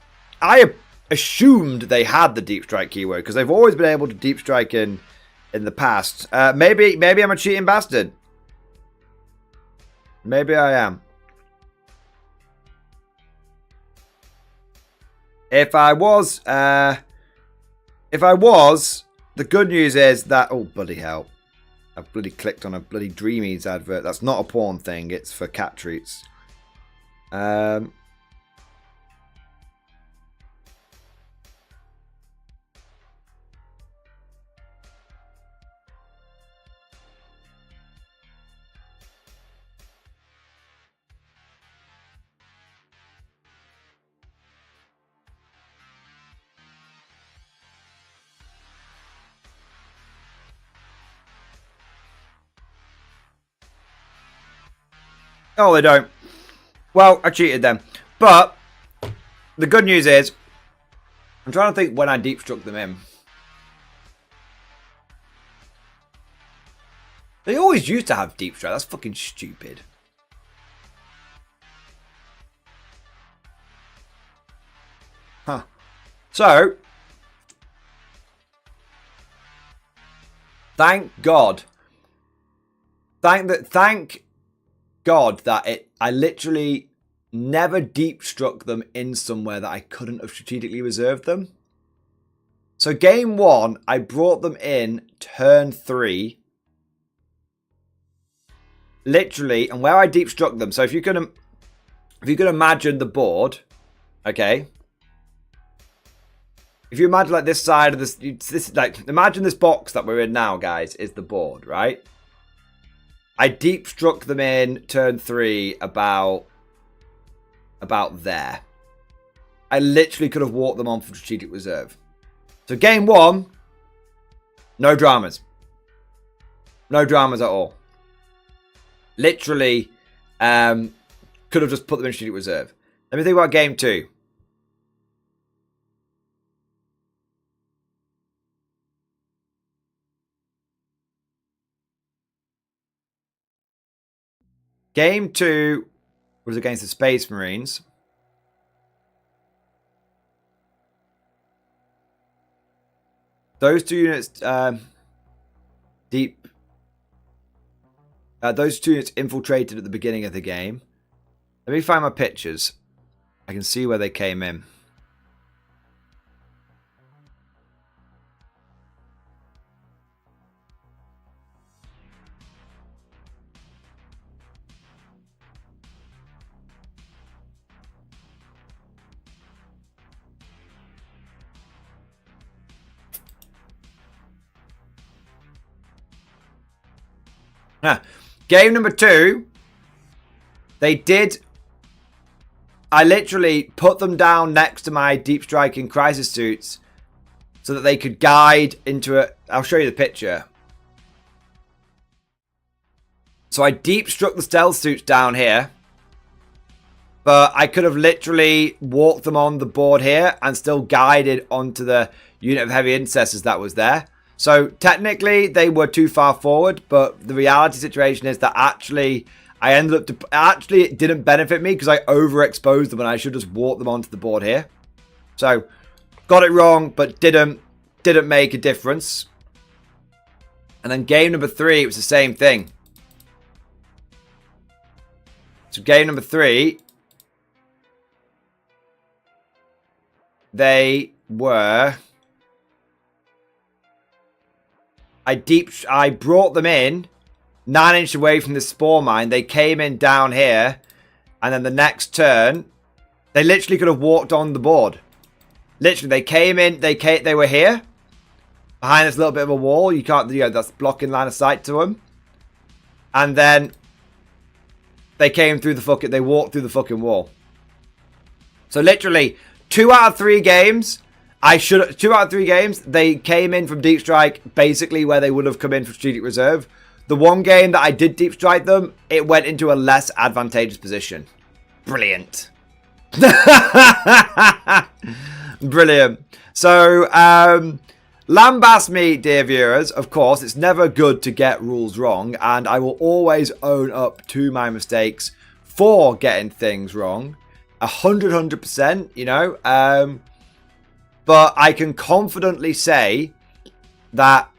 assumed they had the deep strike keyword because they've always been able to deep strike in the past. Maybe I'm a cheating bastard. Maybe I am. If I was, the good news is that... Oh, bloody hell. I've bloody clicked on a bloody Dreamies advert. That's not a porn thing. It's for cat treats. Oh, they don't. Well, I cheated then. But the good news is, I'm trying to think when I deep struck them in. They always used to have deep strike. That's fucking stupid. Huh. So, thank God. Thank God that I literally never deep struck them in somewhere that I couldn't have strategically reserved them. So game 1, I brought them in turn 3. Literally, and where I deep struck them. So if you can imagine the board, okay. If you imagine like this side of this like imagine this box that we're in now, guys, is the board, right? I deep struck them in turn 3 about there. I literally could have walked them on for strategic reserve. So game 1, no dramas. No dramas at all. Literally, could have just put them in strategic reserve. Let me think about game 2. Game 2 was against the Space Marines. Those two units those two units infiltrated at the beginning of the game. Let me find my pictures. I can see where they came in. Game number 2, they did... I literally put them down next to my deep striking crisis suits so that they could guide into it. I'll show you the picture. So I deep struck the stealth suits down here. But I could have literally walked them on the board here and still guided onto the unit of heavy intercessors that was there. So technically they were too far forward, but the reality situation is that actually I ended up actually it didn't benefit me because I overexposed them and I should just walk them onto the board here. So got it wrong, but didn't make a difference. And then game number 3, it was the same thing. So game number 3, they were... I brought them in 9 inches away from the spore mine. They came in down here, and then the next turn, they literally could have walked on the board. Literally, they came in. They were here behind this little bit of a wall. You can't, that's blocking line of sight to them. And then they came through the fucking. They walked through the fucking wall. So literally, 2 out of 3 games. 2 out of 3 games, they came in from deep strike basically where they would have come in from strategic reserve. The one game that I did deep strike them, it went into a less advantageous position. Brilliant. Brilliant. So, lambast me, dear viewers. Of course, it's never good to get rules wrong, and I will always own up to my mistakes for getting things wrong. 100%, you know. But I can confidently say that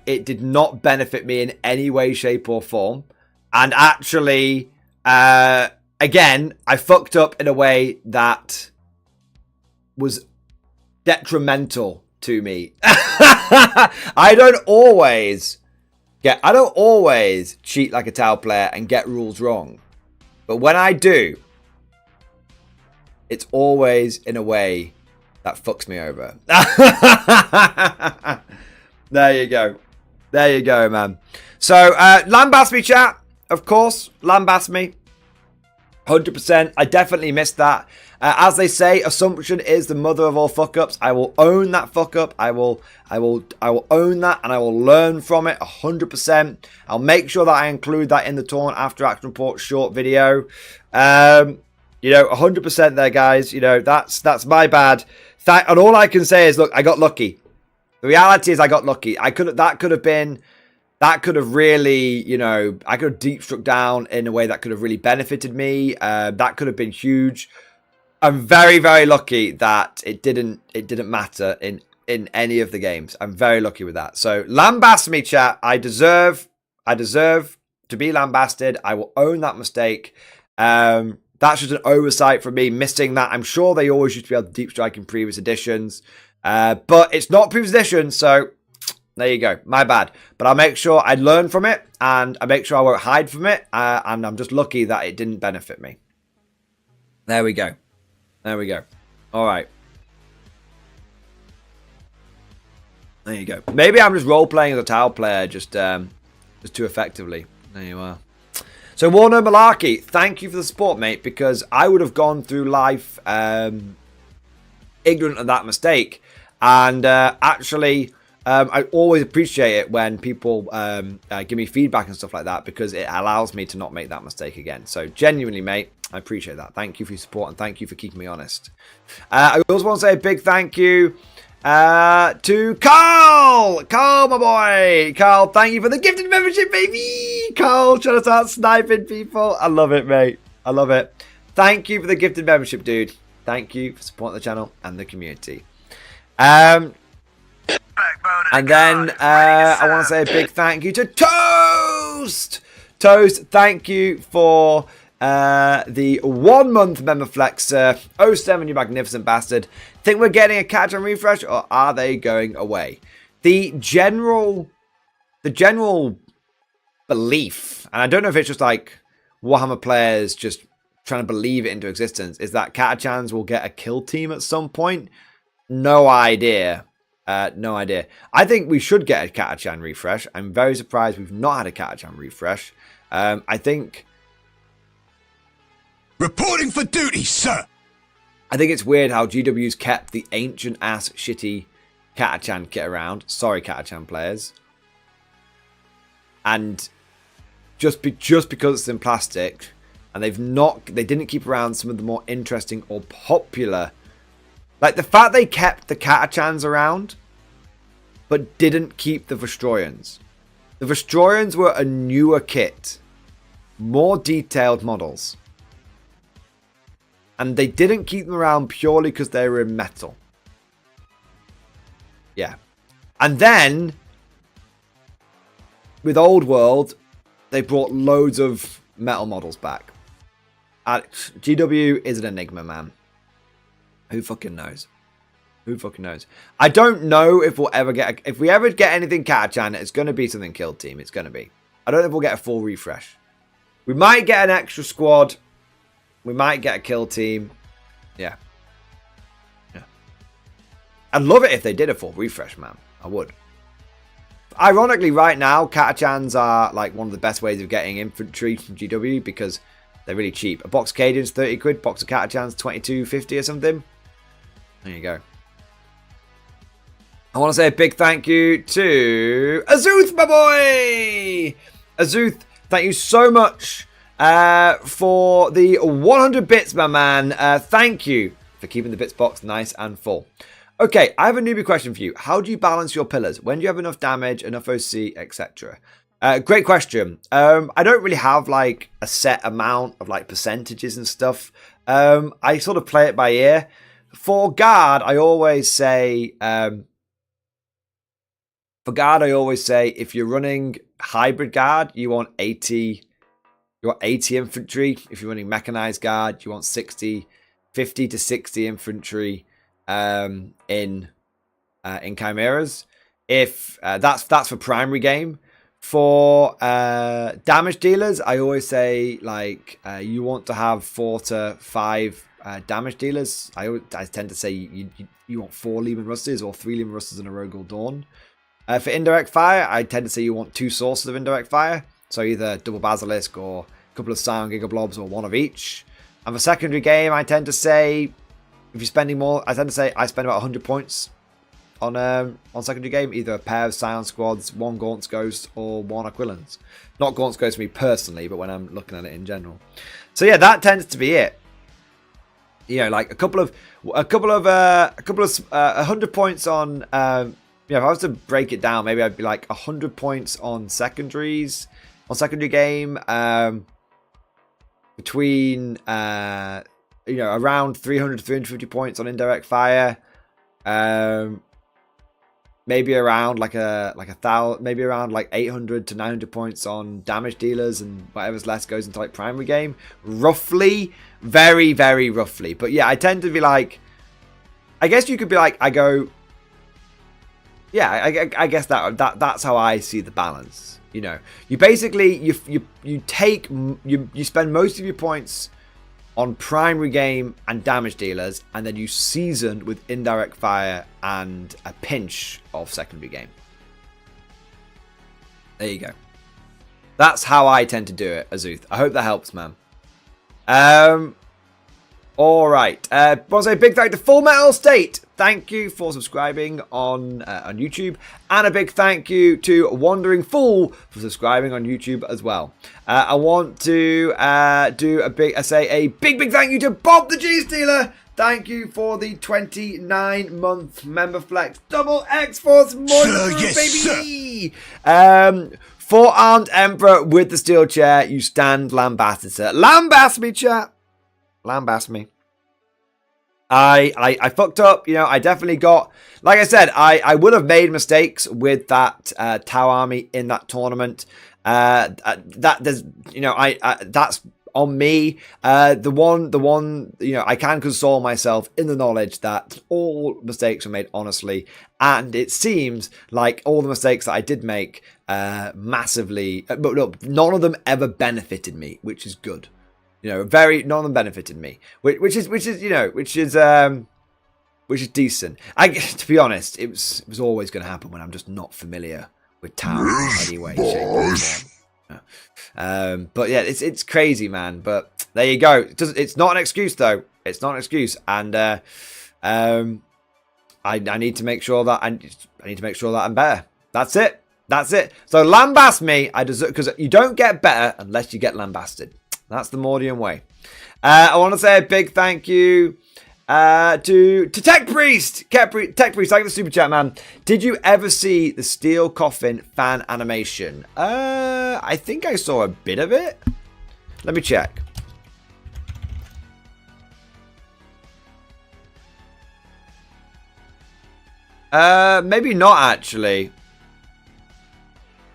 it did not benefit me in any way, shape, or form. And actually, again, I fucked up in a way that was detrimental to me. I don't always cheat like a Tau player and get rules wrong. But when I do, it's always in a way that fucks me over. There you go. There you go, man. So, lambast me, chat. Of course, lambast me. 100%. I definitely missed that. As they say, assumption is the mother of all fuck-ups. I will own that fuck-up. I will own that, and I will learn from it 100%. I'll make sure that I include that in the tournament after action report short video. You know, 100% there, guys. You know, that's my bad. And all I can say is, look, I got lucky. The reality is I got lucky. That could have really, you know, I could have deep struck down in a way that could have really benefited me. That could have been huge. I'm very, very lucky that it didn't matter in any of the games. I'm very lucky with that. So lambast me, chat. I deserve to be lambasted. I will own that mistake. That's just an oversight from me, missing that. I'm sure they always used to be able to deep strike in previous editions. But it's not previous edition, so there you go. My bad. But I'll make sure I learn from it, and I make sure I won't hide from it. And I'm just lucky that it didn't benefit me. There we go. There we go. All right. There you go. Maybe I'm just role-playing as a Tau player just too effectively. There you are. So, Warner Malarkey, thank you for the support, mate, because I would have gone through life ignorant of that mistake. And actually, I always appreciate it when people give me feedback and stuff like that, because it allows me to not make that mistake again. So, genuinely, mate, I appreciate that. Thank you for your support, and thank you for keeping me honest. I also want to say a big thank you to Karl! Karl, my boy! Karl, thank you for the gifted membership, baby! Karl, trying to start sniping people. I love it, mate. I love it. Thank you for the gifted membership, dude. Thank you for supporting the channel and the community. And then I want to say a big thank you to Toast! Toast, thank you for the 1 month member flexer. 07, you magnificent bastard. Think we're getting a catch and refresh, or are they going away? The general belief, and I don't know if it's just like Warhammer players just trying to believe it into existence, is that Catachans will get a kill team at some point. No idea. No idea. I think we should get a Catachan refresh. I'm very surprised we've not had a Catachan refresh. I think... Reporting for duty, sir! I think it's weird how GW's kept the ancient-ass shitty Catachan kit around. Sorry, Catachan players. And just because it's in plastic, and they didn't keep around some of the more interesting or popular... Like, the fact they kept the Catachans around, but didn't keep the Vestroyans. The Vestroyans were a newer kit. More detailed models. And they didn't keep them around purely because they were in metal. Yeah. And then, with Old World, they brought loads of metal models back. GW is an enigma, man. Who fucking knows? Who fucking knows? I don't know if we'll ever get... if we ever get anything Catachan, it's going to be something Kill Team. It's going to be. I don't know if we'll get a full refresh. We might get an extra squad. We might get a Kill Team. Yeah. Yeah. I'd love it if they did a full refresh, man. I would. Ironically, right now, Catachans are like one of the best ways of getting infantry from GW because they're really cheap. A box of Cadians, 30 quid. Box of Catachans, 22.50 or something. There you go. I want to say a big thank you to Azuth, my boy! Azuth, thank you so much for the 100 bits, my man. Thank you for keeping the bits box nice and full. Okay, I have a newbie question for you. How do you balance your pillars? When do you have enough damage, enough OC, etc.? Great question. I don't really have like a set amount of like percentages and stuff. I sort of play it by ear. For guard, I always say... if you're running hybrid guard, you want 80... You want 80 infantry. If you're running mechanized guard, you want 50 to 60 infantry in chimeras. If that's for primary game. For damage dealers, I always say like you want to have 4 to 5 damage dealers. I tend to say you want 4 Lehman Rusters or 3 Lehman Rusters and a Rogel Dawn. For indirect fire, I tend to say you want 2 sources of indirect fire. So either double Basilisk or a couple of Scion Gigablobs or 1 of each. And for secondary game, I tend to say, if you're spending more, I spend about 100 points on secondary game. Either a pair of Scion Squads, 1 Gaunt's Ghost, or 1 Aquilans. Not Gaunt's Ghost for me personally, but when I'm looking at it in general. So yeah, that tends to be it. You know, like a couple of 100 points on. If I was to break it down, maybe I'd be like 100 points on secondaries. On secondary game, between around 300 to 350 points on indirect fire, maybe around like a thousand, maybe around like 800 to 900 points on damage dealers, and whatever's less goes into like primary game, roughly, very very roughly. But yeah, I tend to be like, I guess you could be like, I go, yeah, I guess that's how I see the balance. You know, you basically you spend most of your points on primary game and damage dealers, and then you season with indirect fire and a pinch of secondary game. There you go. That's how I tend to do it, Azuth. I hope that helps, man. All right. I want to say a big thank you to Full Metal State. Thank you for subscribing on YouTube, and a big thank you to Wandering Fool for subscribing on YouTube as well. I want to do a big thank you to Bob the G Stealer. Thank you for the 29-month member flex. Double X Force Mordian, baby. Four-armed Emperor with the steel chair. You stand lambasted, sir. Lambast me, chat. Lambast me. I fucked up, you know. I definitely got, like I said, I would have made mistakes with that Tau army in that tournament. That there's, you know, that's on me. The one, you know, I can console myself in the knowledge that all mistakes were made honestly, and it seems like all the mistakes that I did make massively, but look, none of them ever benefited me, which is good. You know, none of them benefited me, which is which is decent. To be honest, it was always going to happen when I'm just not familiar with town anyway. Shape or form. But yeah, it's crazy, man. But there you go. It's not an excuse though. It's not an excuse, and I need to make sure that I need to make sure that I'm better. That's it. That's it. So lambast me. I deserve, because you don't get better unless you get lambasted. That's the Mordian way. I want to say a big thank you to Tech Priest. Tech Priest, thank you for the super chat, man. Did you ever see the Steel Coffin fan animation? I think I saw a bit of it. Let me check. Maybe not actually.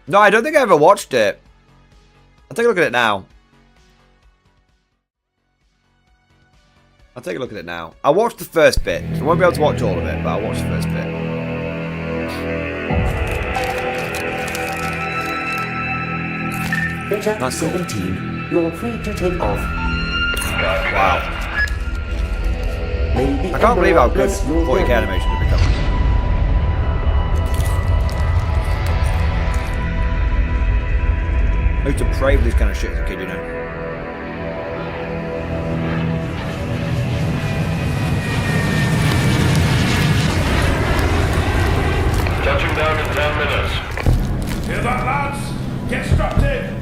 No, I don't think I ever watched it. I'll take a look at it now. I'll take a look at it now. I watched the first bit. So I won't be able to watch all of it, but I'll watch the first bit. That's 17. You're free to take off. Wow. I can't believe how good 40k animation has become. I used to pray for this kind of shit as a kid, you know. Touching down in 10 minutes. Hear that, lads? Get strapped in!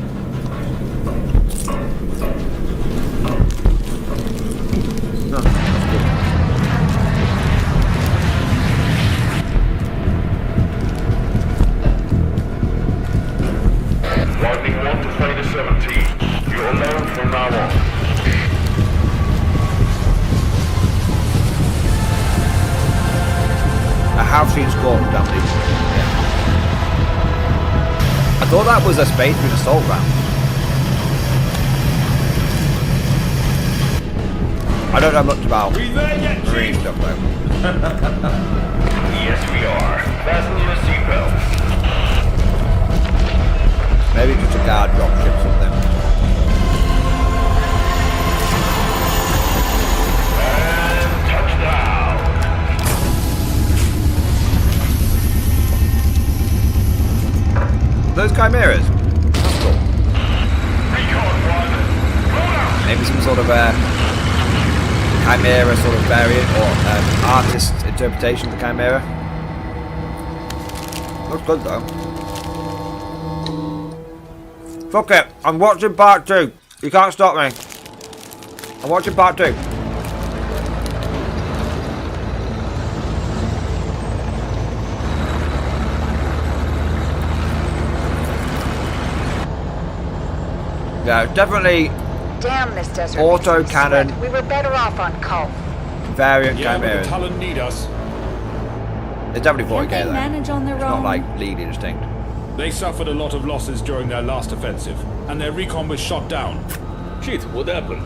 Widening 1 to fader 17. You're alone from now on. I have seen Scorn down these. I thought that was a space with assault round. I don't know much about marine stuff though. Yes, we are. Fasten your seatbelts. Maybe just a guard dropship or something. And touchdown. Those chimeras. That's cool. Recon 1. Roll out. Maybe some sort of chimera sort of variant or artist interpretation of the chimera. Looks good though. Fuck it, I'm watching part 2. You can't stop me. I'm watching part 2. Yeah, definitely. Damn this desert. Auto makes me cannon. sweat. We were better off on Karl. Variant Yeah, but the chimeras. Talon need us. It's definitely 40k Can't they though. manage on their It's own? not like legally distinct. They suffered a lot of losses during their last offensive, and their recon was shot down. Shit, what happened?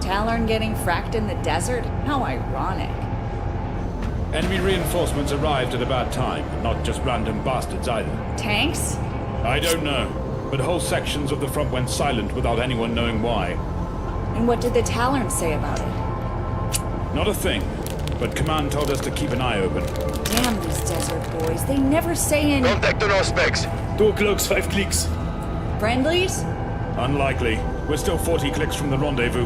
Talon getting fracked in the desert? How ironic. Enemy reinforcements arrived at a bad time, not just random bastards either. Tanks? I don't know, but whole sections of the front went silent without anyone knowing why. And what did the Talon say about it? Not a thing, but command told us to keep an eye open. Damn these desert boys, they never say any Contact on our specs. 2 clicks, 5 clicks. friendlies? Unlikely. We're still 40 clicks from the rendezvous.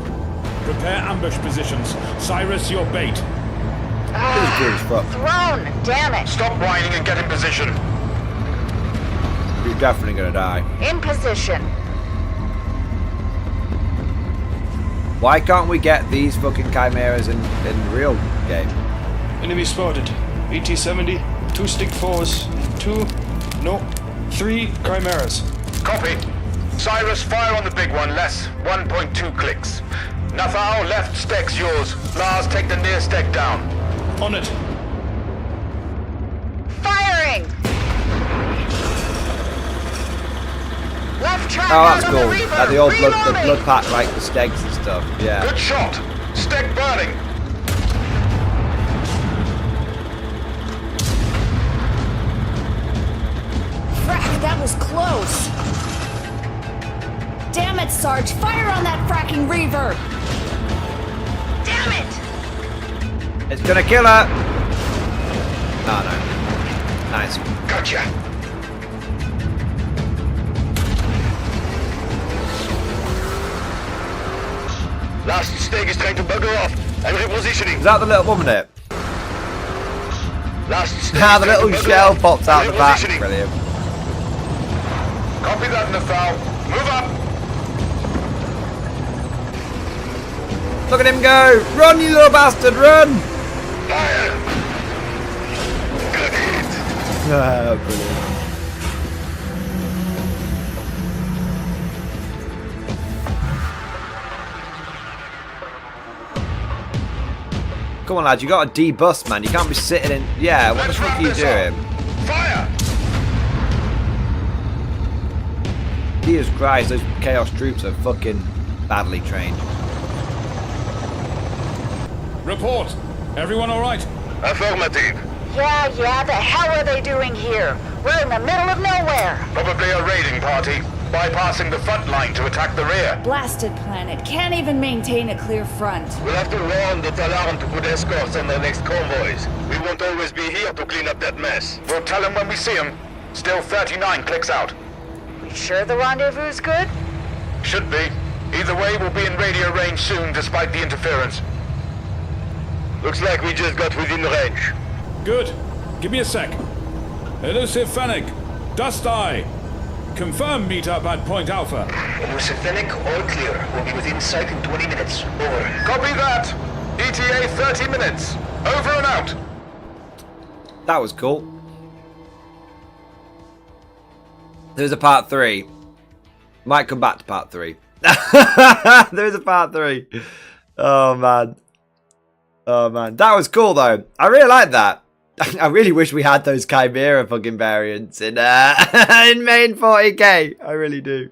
Prepare ambush positions. Cyrus, your bait. This is good as fuck. Thrown! Damn it! Stop whining and get in position. You're definitely gonna die. In position. Why can't we get these fucking chimeras in real game? Enemy spotted. ET-70, 2 stick 4s, 3 chimeras. Copy. Cyrus, fire on the big one, less 1.2 clicks. Nathau, left stek's yours. Lars, take the near stek down. On it. Firing! Left track Oh, out that's on cool. the reaver. Like the old blood Reloading. pack, like the stegs and stuff. Yeah. Good shot. Stek burning. Frack, that was close. Damn it, Sarge, fire on that fracking reaver! Damn it! It's gonna kill her. Oh no. Nice. Gotcha. Last stake is trying to bugger off. I'm repositioning. Is that the little woman it? Last stake Ah, is the trying to little bugger shell off. pops out I'm the back. repositioning. Brilliant. Copy that, Nafal. Move up. Look at him go! Run, you little bastard, run! Fire. Good hit. Ah, brilliant. Come on, lads, you got to debust, man. You can't be sitting in. Yeah, what the Let's fuck wrap are you this doing? up. Fire. Jesus Christ, those Chaos troops are fucking badly trained. Report. Everyone all right? Affirmative. Yeah, the hell are they doing here? We're in the middle of nowhere. Probably a raiding party, bypassing the front line to attack the rear. Blasted planet. Can't even maintain a clear front. We'll have to round the alarm to put escorts on the next convoys. We won't always be here to clean up that mess. We'll tell them when we see them. Still 39 clicks out. We sure the rendezvous's good? Should be. Either way, we'll be in radio range soon, despite the interference. Looks like we just got within range. Good. Give me a sec. Elusive Fennec. Dust Eye. Confirm meetup at Point Alpha. Elusive Fennec, all clear. We'll be within sight in 20 minutes. Over. Copy that. ETA 30 minutes. Over and out. That was cool. There's a part 3. Might come back to part 3. There's a part 3. Oh man. Oh man. That was cool though. I really like that. I really wish we had those Chimera fucking variants in in main 40k. I really do.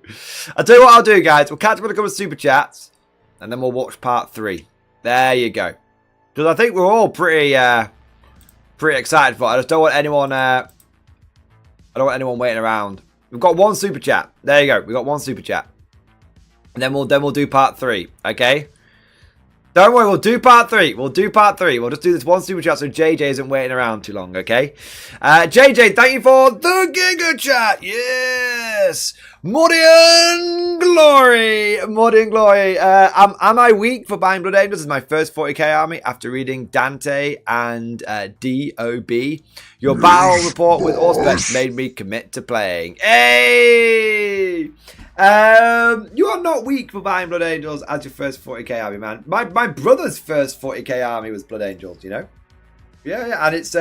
I'll tell you what I'll do, guys. We'll catch up with a couple of super chats, and then we'll watch part 3. There you go. Because I think we're all pretty excited for it. I just don't want anyone. I don't want anyone waiting around. We've got one super chat. There you go. We got one super chat, and then we'll do part 3. Okay. Don't worry, we'll do part 3. We'll do part 3. We'll just do this one super chat so JJ isn't waiting around too long, okay? JJ, thank you for the Giga Chat. Yes! Mordian Glory! Mordian Glory. Am I weak for buying Blood Angels? This is my first 40k army after reading Dante and DOB. Your battle report with Auspex made me commit to playing. Hey! You are not weak for buying Blood Angels as your first 40k army, man. My brother's first 40k army was Blood Angels, you know? Yeah, and it's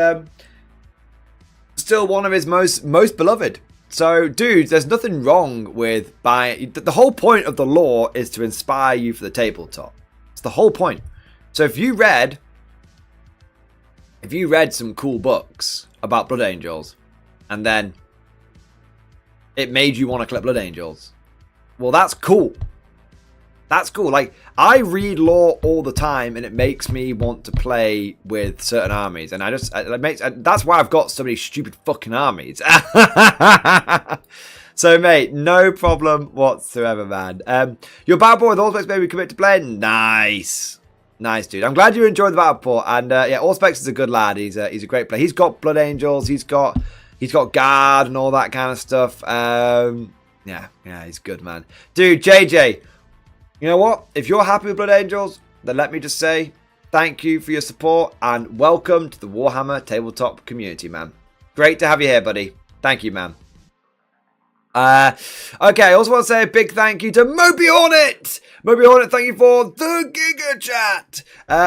still one of his most beloved. So, dudes, there's nothing wrong with buying. The whole point of the lore is to inspire you for the tabletop. It's the whole point. So if you read some cool books about Blood Angels, and then it made you want to collect Blood Angels, well, that's cool. That's cool. Like, I read lore all the time, and it makes me want to play with certain armies. And that's why I've got so many stupid fucking armies. So, mate, no problem whatsoever, man. Your battle board with Allspex made me commit to playing. Nice. Nice, dude. I'm glad you enjoyed the battle report. And, yeah, Allspex is a good lad. He's a great player. He's got Blood Angels. He's got guard and all that kind of stuff. Yeah, he's good, man. Dude, JJ, you know what? If you're happy with Blood Angels, then let me just say thank you for your support and welcome to the Warhammer tabletop community, man. Great to have you here, buddy. Thank you, man. Okay, I also want to say a big thank you to Moby Hornet. Moby Hornet, thank you for the Giga Chat.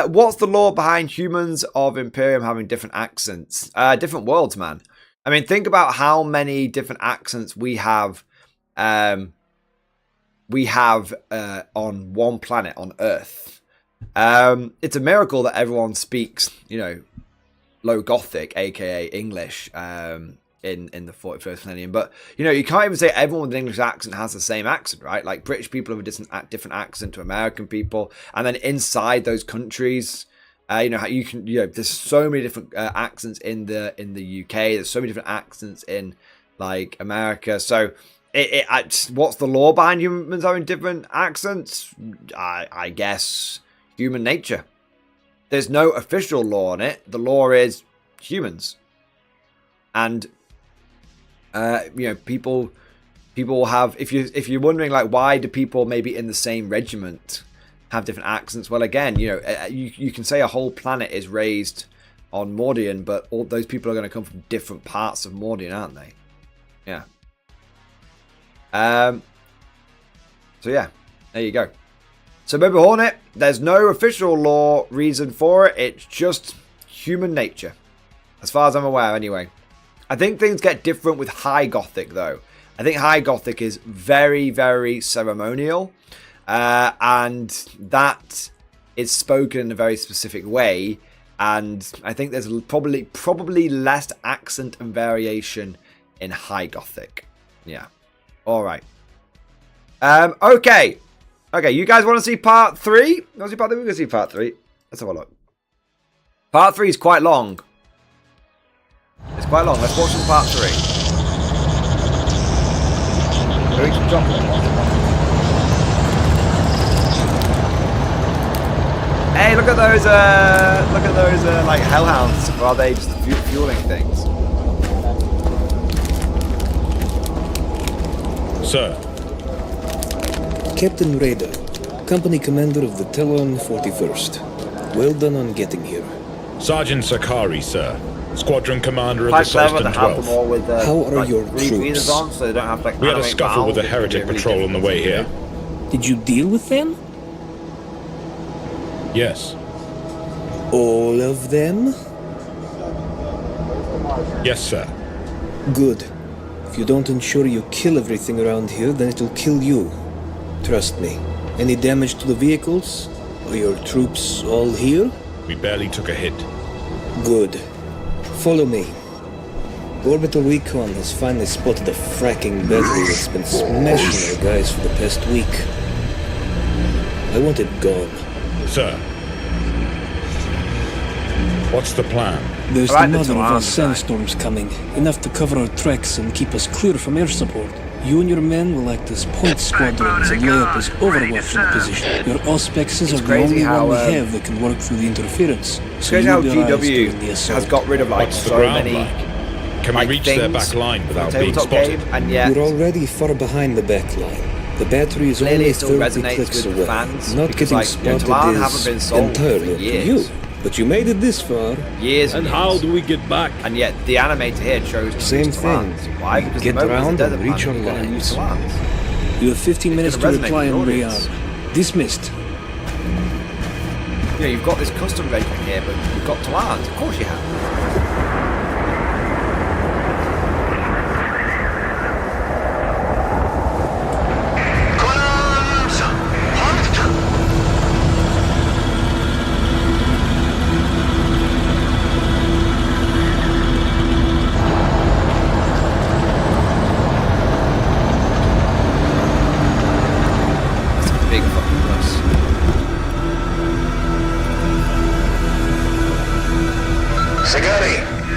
What's the lore behind humans of Imperium having different accents? Different worlds, man. I mean, think about how many different accents we have on one planet, on Earth. It's a miracle that everyone speaks, you know, Low Gothic, aka English, in the 41st millennium. But, you know, you can't even say everyone with an English accent has the same accent, right? Like, British people have a different accent to American people. And then inside those countries, you know, there's so many different accents in the UK. There's so many different accents in, like, America. So, what's the lore behind humans having different accents? I guess human nature. there's no official law on it. The law is humans. And, people have, if you're wondering, like, why do people maybe in the same regiment have different accents? Well, again, you can say a whole planet is raised on Mordian, but all those people are going to come from different parts of Mordian, aren't they? Yeah. So yeah, there you go. So Baby Hornet, there's no official law reason for it. It's just human nature, as far as I'm aware, anyway. I think things get different with High Gothic, though. I think High Gothic is very, very ceremonial, and that is spoken in a very specific way. And I think there's probably less accent and variation in High Gothic. Yeah. All right. Okay. You guys want to see part 3? Want to see part 3? We're going to see part 3. Let's have a look. Part 3 is quite long. It's quite long. Let's watch some part 3. Hey, look at those like hellhounds. Are they just fueling things? Sir. Captain Raider, company commander of the Talon 41st. Well done on getting here. Sergeant Sakari, sir. Squadron commander of the Sultan 12th. How are your troops? So they don't have, like, we had a scuffle with the heretic patrol on the way here. Did you deal with them? Yes. All of them? Yes, sir. Good. If you don't ensure you kill everything around here, then it'll kill you. Trust me. Any damage to the vehicles? Are your troops all here? We barely took a hit. Good. Follow me. Orbital Recon has finally spotted a fracking battery that's been smashing our guys for the past week. I want it gone. Sir. What's the plan? There's another of our sandstorms coming, enough to cover our tracks and keep us clear from air support. You and your men will act as point squadrons and lay up as overwatch in the position. Your auspexes are the only one we have that can work through the interference. So crazy how GW has got rid of, like, What's the so ground many like? Can we reach their back line without being Tabletop spotted? game, and yet We're already far behind the back line. The battery is clearly only it still 30 resonates clicks with away. fans, Not because, getting like, spotted Talan haven't been is sold for entirely up to years. you. But you made it this far. Years and how years. do we get back? And yet the animator here chose to Same use thing. Talans. Why? Because Get the moment around there's a and desert reach planet, our you're gonna use lines. Talans. You have 15 minutes to gonna resonate reply with and the rearm. audience. Dismissed. You know, you've got this custom rating here, but you've got Talans. Of course you have.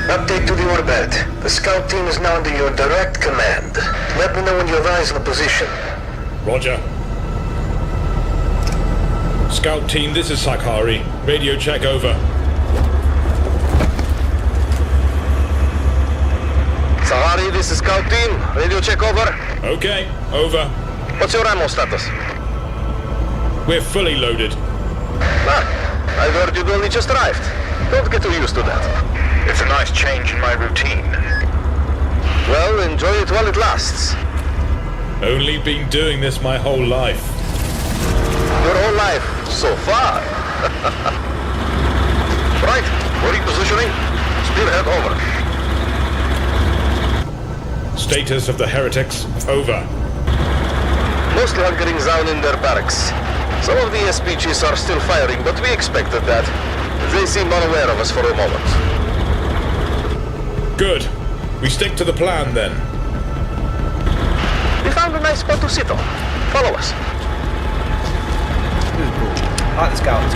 Update to the orbit. The scout team is now under your direct command. Let me know when you have eyes on the position. Roger. Scout team, this is Sakari. Radio check over. Sakari, this is scout team. Radio check over. Okay, over. What's your ammo status? We're fully loaded. Ah, I heard you'd only just arrived. Don't get too used to that. It's a nice change in my routine. Well, enjoy it while it lasts. Only been doing this my whole life. Your whole life, so far. Right, repositioning. Spearhead over. Status of the heretics, over. Mostly hunkering down in their barracks. Some of the SPGs are still firing, but we expected that. They seem unaware of us for a moment. Good. We stick to the plan then. We found a nice spot to sit on. Follow us. This is cool. I like the scouts.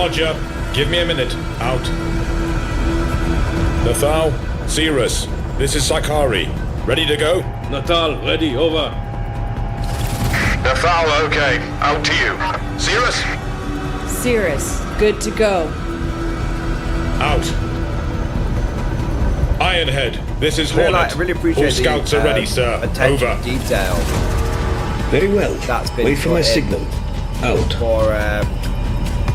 Roger. Give me a minute. Out. Nathal, Cirrus. This is Sakari. Ready to go? Natal, ready, over. Nathal, okay. Out to you. Cirrus? Cirrus, good to go. Out. Ironhead, this is Really, Hornet. really appreciate All scouts are ready, sir. Attention Over. to detail. Very well. That's been Wait for my put in signal. Out.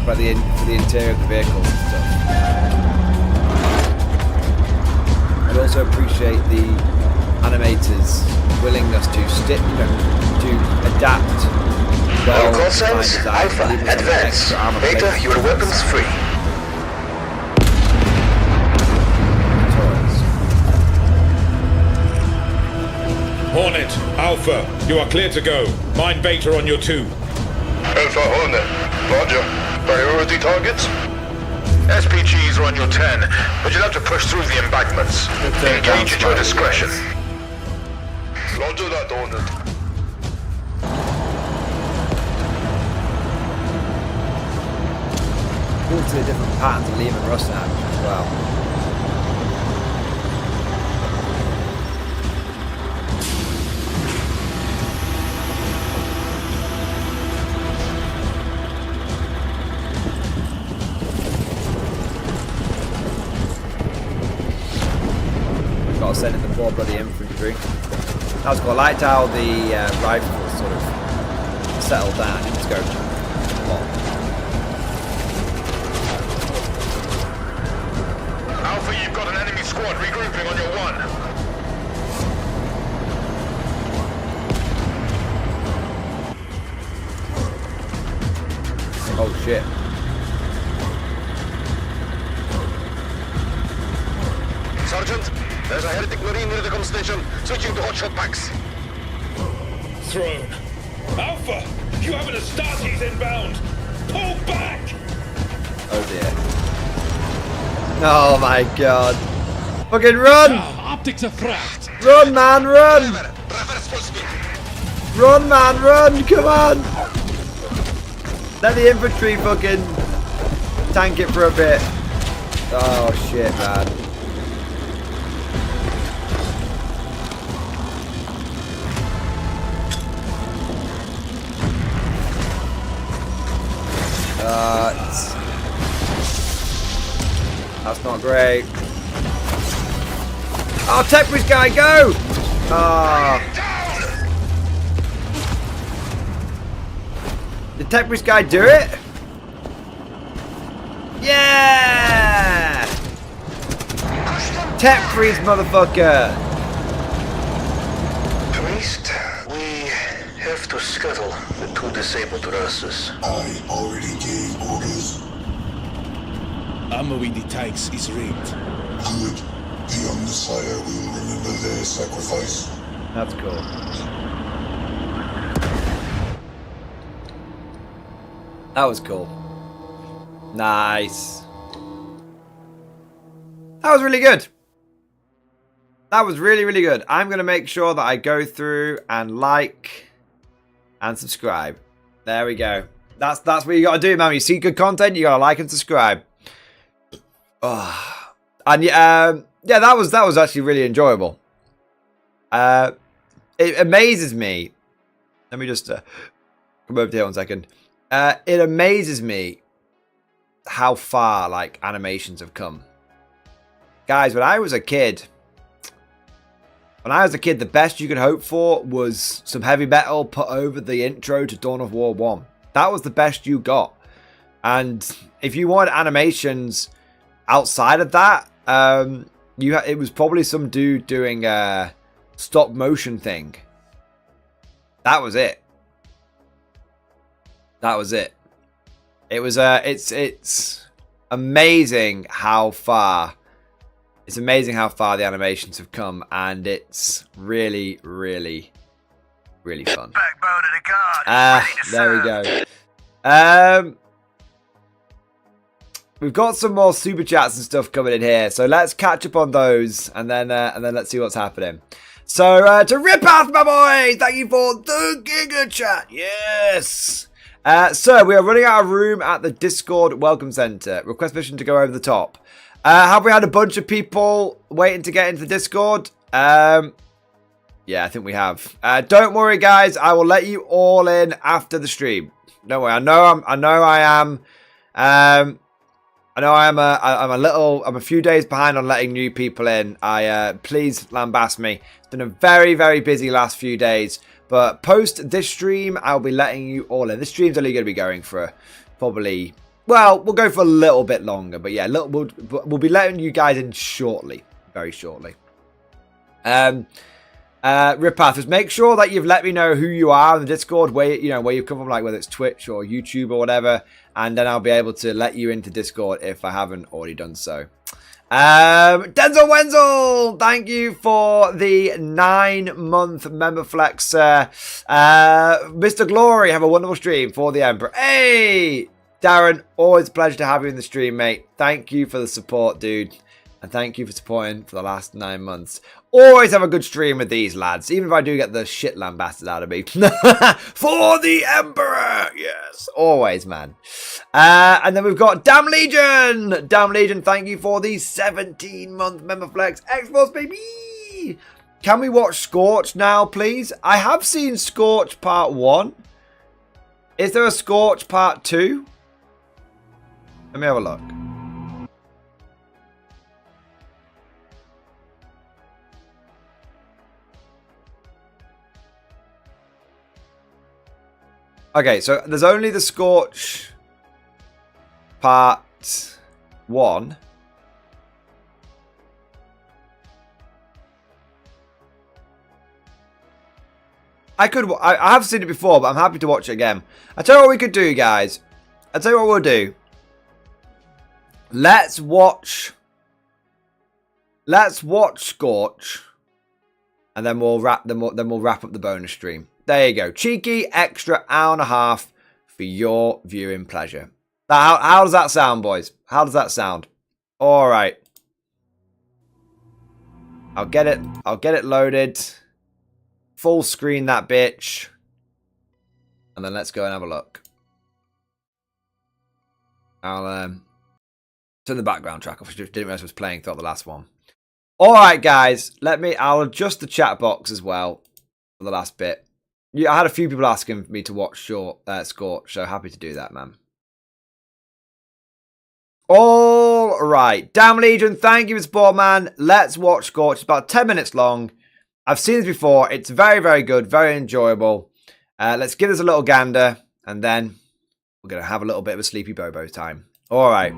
For the interior of the vehicles and stuff. I'd also appreciate the animators' willingness to stick, to adapt. All call signs, Alpha, advance. Beta, your weapons free. Hornet, Alpha, you are clear to go. Mine Beta on your 2. Alpha Hornet. Roger. Priority targets? SPGs are on your 10, but you'll have to push through the embankments. Engage at your discretion. Roger that, Hornet. All to the different patterns of Liam and Russ now as well. Got to send in the poor bloody infantry. That was cool. I liked how the rifles sort of settled down. Let's go. Alpha, you've got an enemy squad regrouping on your 1. Oh shit. Sergeant, there's a heretic marine near the comm station, switching to hotshot packs. Throne. Alpha, you have an Astartes inbound. Pull back. Oh dear. Oh my god. Fucking run! Optics are fracked. Run, man, run! Run, man, run! Come on! Let the infantry fucking tank it for a bit. Oh shit, man. That's not great. Oh, Temporary guy, go! Ah. Did Temporary guy do it? Yeah! Temporary's motherfucker! Priest, we have to scuttle the 2 disabled Russes. I already gave orders. Ammo in the tanks is rigged. Good. The Messiah will remember their sacrifice. That's cool. That was cool. Nice. That was really good. That was really, really good. I'm going to make sure that I go through and like and subscribe. There we go. That's what you got to do, man. When you see good content, you got to like and subscribe. Oh. And yeah, that was actually really enjoyable. It amazes me. Let me just come over to here 1 second. It amazes me how far like animations have come. Guys, when I was a kid, the best you could hope for was some heavy metal put over the intro to Dawn of War 1. That was the best you got. And if you wanted animations outside of that, it was probably some dude doing a stop motion thing. That was it. That was it. It was it's amazing how far. It's amazing how far the animations have come, and it's really, really, really fun. Backbone of the guard. There we go. We've got some more super chats and stuff coming in here, so let's catch up on those, and then let's see what's happening. So to Ripath, my boy, thank you for the Giga Chat. Yes. So, we are running out of room at the Discord Welcome Center. Request permission to go over the top. Have we had a bunch of people waiting to get into the Discord? Yeah, I think we have. Don't worry, guys. I will let you all in after the stream. Don't worry. I'm a few days behind on letting new people in. Please lambast me. It's been a very, very busy last few days. But post this stream, I'll be letting you all in. This stream's only going to be going for probably, well, we'll go for a little bit longer. But yeah, we'll be letting you guys in shortly, very shortly. Ripath, just make sure that you've let me know who you are in the Discord, where you've come from, like whether it's Twitch or YouTube or whatever, and then I'll be able to let you into Discord if I haven't already done so. Denzel Wenzel, thank you for the 9-month member flex. Mr. Glory, have a wonderful stream for the Emperor. Hey, Darren, always a pleasure to have you in the stream, mate. Thank you for the support, dude. And thank you for supporting for the last 9 months. Always have a good stream with these lads, even if I do get the shit lambasted out of me. For the Emperor! Yes, always, man. And then we've got Damn Legion! Damn Legion, thank you for the 17-month member flex. X-Force, baby! Can we watch Scorch now, please? I have seen Scorch Part 1. Is there a Scorch Part 2? Let me have a look. Okay, so there's only the Scorch Part 1. I have seen it before, but I'm happy to watch it again. I tell you what we could do, guys. I tell you what we'll do. Let's watch Scorch, and then we'll wrap up the bonus stream. There you go. Cheeky extra hour and a half for your viewing pleasure. How does that sound, boys? How does that sound? All right. I'll get it loaded. Full screen that bitch. And then let's go and have a look. I'll turn the background track off. I didn't realize I was playing throughout the last one. All right, guys. I'll adjust the chat box as well for the last bit. Yeah, I had a few people asking me to watch Scorch, so happy to do that, man. All right. Damn Legion, thank you for support, man. Let's watch Scorch. It's about 10 minutes long. I've seen this before. It's very, very good, very enjoyable. Let's give this a little gander, and then we're going to have a little bit of a sleepy bobo time. All right.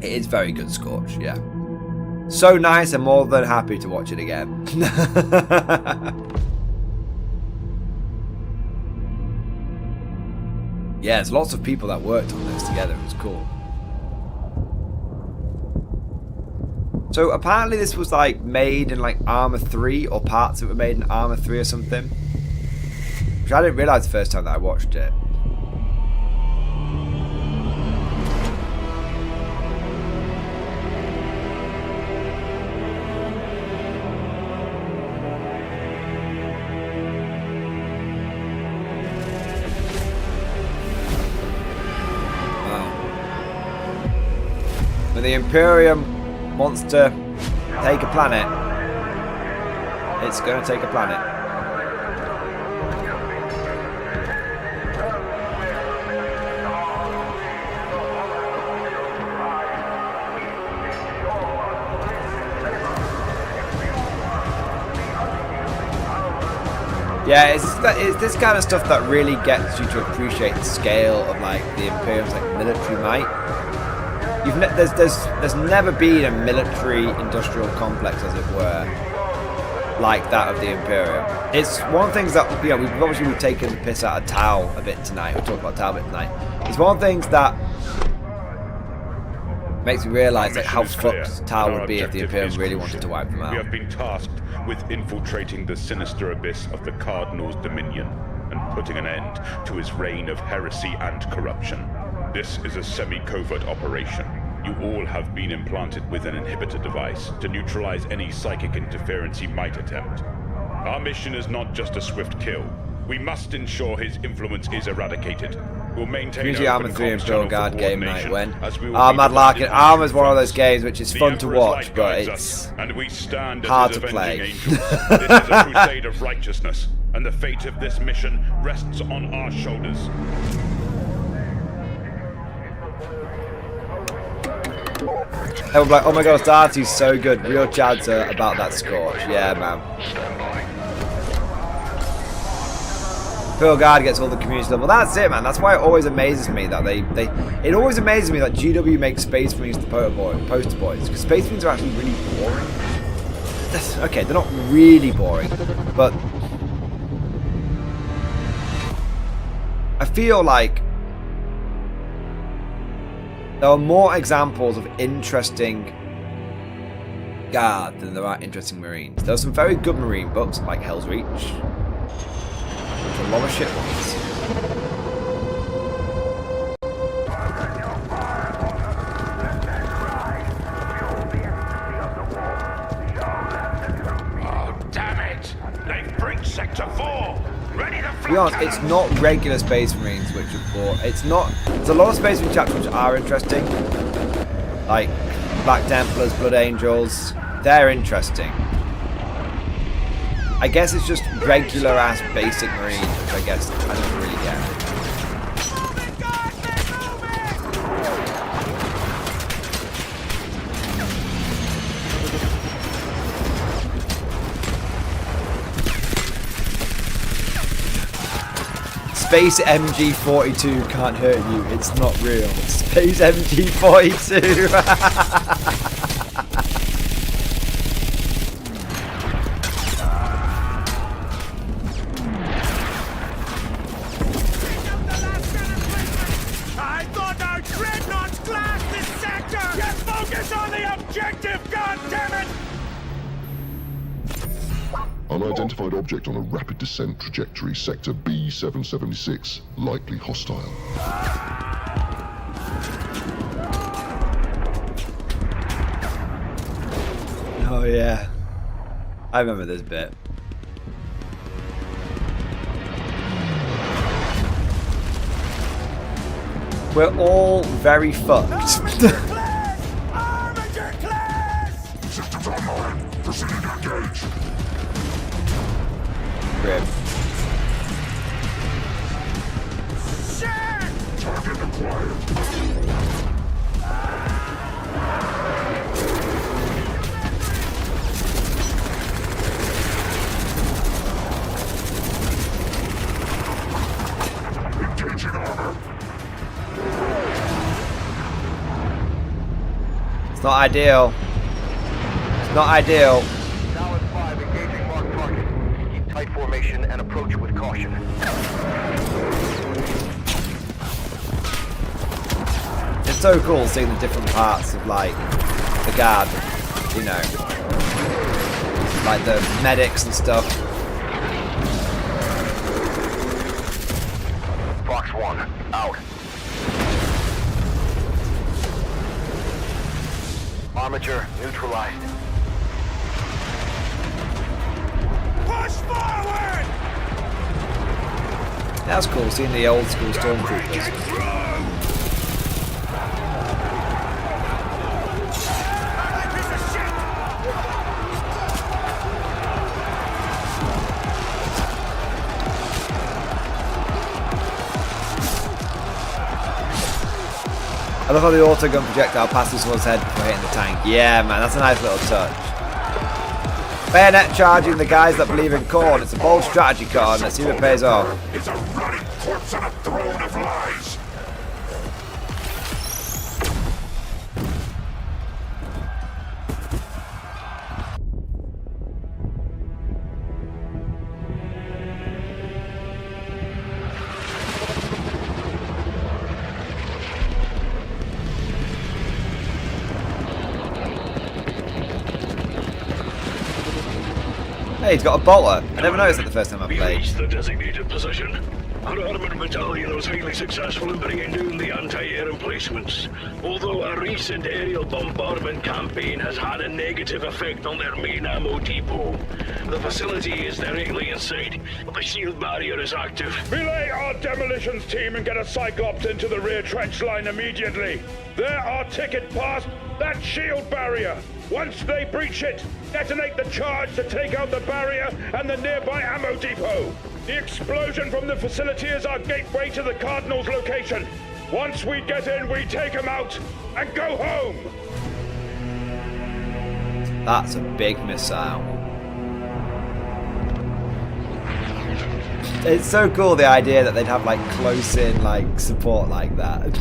It is very good, Scorch, yeah. So nice, I'm more than happy to watch it again. Yeah, there's lots of people that worked on this together. It was cool. So apparently this was like made in like Arma 3, or parts of it were made in Arma 3 or something. Which I didn't realise the first time that I watched it. The Imperium wants to take a planet. It's going to take a planet. Yeah, it's this kind of stuff that really gets you to appreciate the scale of like the Imperium's like military might. There's never been a military industrial complex, as it were, like that of the Imperium. It's one of the things that, you know, we've taken the piss out of Tau a bit tonight. We'll talk about Tau a bit tonight. It's one of the things that makes me realise like how fucked Tau would be if the Imperium really wanted to wipe them out. We have been tasked with infiltrating the sinister abyss of the Cardinal's dominion and putting an end to his reign of heresy and corruption. This is a semi-covert operation, you all have been implanted with an inhibitor device to neutralize any psychic interference he might attempt. Our mission is not just a swift kill. We must ensure his influence is eradicated. We'll maintain Usually open Armored 3 and comms Pure channel Guard for game night coordination, when. as we will Mad be Larkin. provided Armor's one of with those games which is the fun to Emperor's watch, light but guides it's us, and we stand as hard his to avenging play. angels. This is a crusade of righteousness, and the fate of this mission rests on our shoulders. They were like, oh my god, Darcy's so good. Real chads about that Scorch. Yeah, man. Pure Guard gets all the community stuff. Well, that's it, man. That's why it always amazes me that it always amazes me that GW makes Space Marines the poster boys. Because Space Marines are actually really boring. Okay, they're not really boring, but I feel like there are more examples of interesting Guard than there are interesting Marines. There are some very good Marine books, like Hell's Reach. There's a lot of shit ones. Oh, damn it! They've breached Sector 4! Ready to To be honest, it's not regular Space Marines which are bored. It's not. There's a lot of Space Marine chapters which are interesting, like Black Templars, Blood Angels. They're interesting. I guess it's just regular ass basic Marines, which I guess I don't really get. Space MG42 can't hurt you. It's not real. Space MG42. I thought our dreadnoughts glassed this sector! Get focus on the objective, goddammit! Unidentified object on a rapid descent trajectory, sector B776, likely hostile. Oh yeah, I remember this bit. We're all very fucked. Systems online. Proceeding to engage. Rip. Target acquired. Engaging armor. It's not ideal. It's not ideal. Now at 5, engaging marked target. Keep tight formation and approach with caution. It's so cool seeing the different parts of like the Guard, you know, like the medics and stuff. Fox 1, out. Armature neutralized. Push forward! That's cool seeing the old school stormtroopers. I love how the autogun projectile passes someone's head before hitting the tank. Yeah, man, that's a nice little touch. Bayonet charging the guys that believe in corn. It's a bold strategy, Karl. Let's see if it pays off. It's a running corpse on a throne of lies. Hey, he's got a bolter. I never noticed that the first time I played. The designated position. Our armoured battalion was highly successful in bringing down the anti-air emplacements, although a recent aerial bombardment campaign has had a negative effect on their main ammo depot. The facility is directly in sight, but the shield barrier is active. Relay our demolitions team and get a Cyclops into the rear trench line immediately. They're our ticket past that shield barrier. Once they breach it, detonate the charge to take out the barrier and the nearby ammo depot. The explosion from the facility is our gateway to the Cardinal's location. Once we get in, we take them out and go home. That's a big missile. It's so cool, the idea that they'd have like close in like support like that.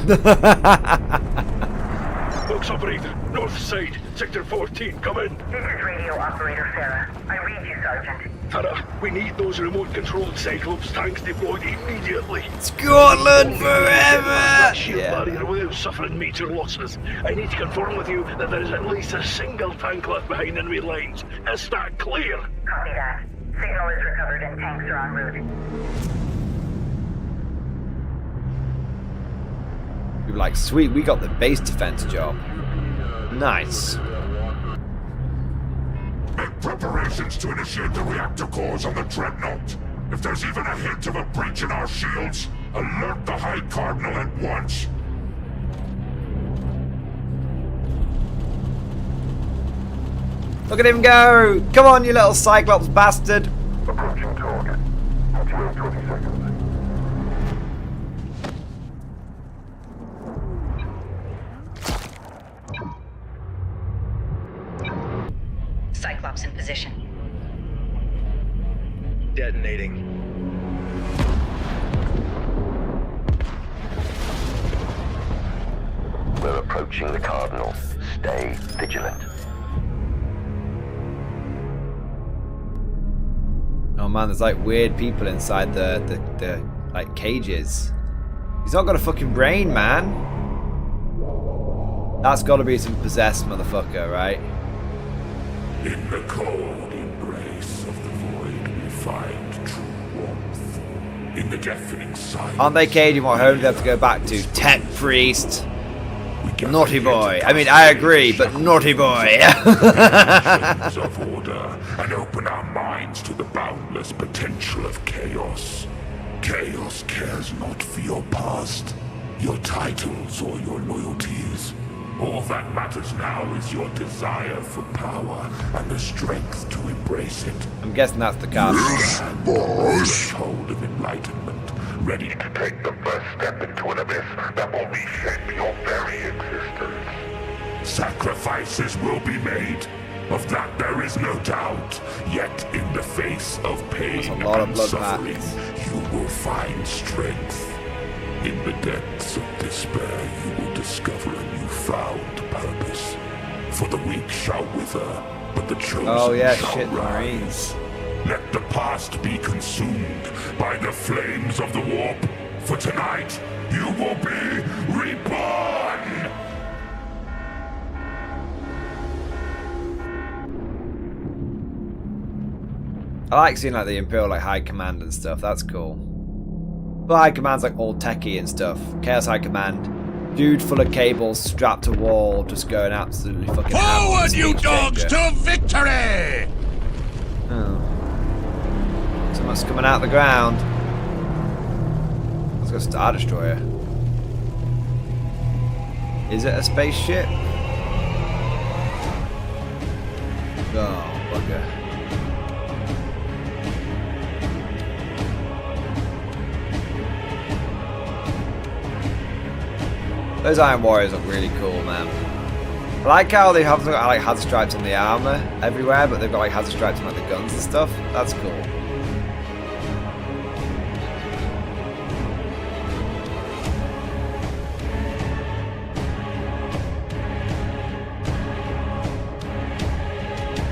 Box operator, north side, sector 14, come in. This is radio operator Farah. I read you, Sergeant. Farah, we need those remote-controlled Cyclops tanks deployed immediately. Scotland forever! That shield barrier without suffering major losses. I need to confirm with you that there is at least a single tank left behind enemy lines. Is that clear? Copy that. Signal is recovered and tanks are en route. We were like, sweet, we got the base defense job. Nice. Make preparations to initiate the reactor cores on the Dreadnought. If there's even a hint of a breach in our shields, alert the High Cardinal at once. Look at him go! Come on, you little Cyclops bastard! Approaching target. 20 seconds. Cyclops in position. Detonating. We're approaching the Cardinal. Stay vigilant. Oh man, there's like weird people inside the like cages. He's not got a fucking brain, man. That's gotta be some possessed motherfucker, right? In the cold embrace of the void we find true warmth. In the deafening silence. Aren't they caging what home they have to go back to? Tech priest. Naughty boy. I mean, I agree, but naughty boy. of order and open our minds to the boundless potential of chaos. Chaos cares not for your past, your titles, or your loyalties. All that matters now is your desire for power and the strength to embrace it. I'm guessing that's the cast. Yes, boss. Hold of enlightenment, ready to take the first step into an abyss that will reshape your very existence. Sacrifices will be made. Of that there is no doubt. Yet in the face of pain and suffering, you will find strength. In the depths of despair, you will discover a newfound purpose. For the weak shall wither, but the chosen shall rise. Let the past be consumed by the flames of the warp. For tonight, you will be reborn! I like seeing like the Imperial like High Command and stuff. That's cool. But High Command's like all techie and stuff. Chaos High Command, dude full of cables strapped to wall, just going absolutely fucking forward, you dogs, to victory! Oh, something's coming out of the ground. Let's go Star Destroyer. Is it a spaceship? Oh, bugger. Those Iron Warriors look really cool, man. I like how they have like hazard stripes on the armor everywhere, but they've got like hazard stripes on like the guns and stuff. That's cool.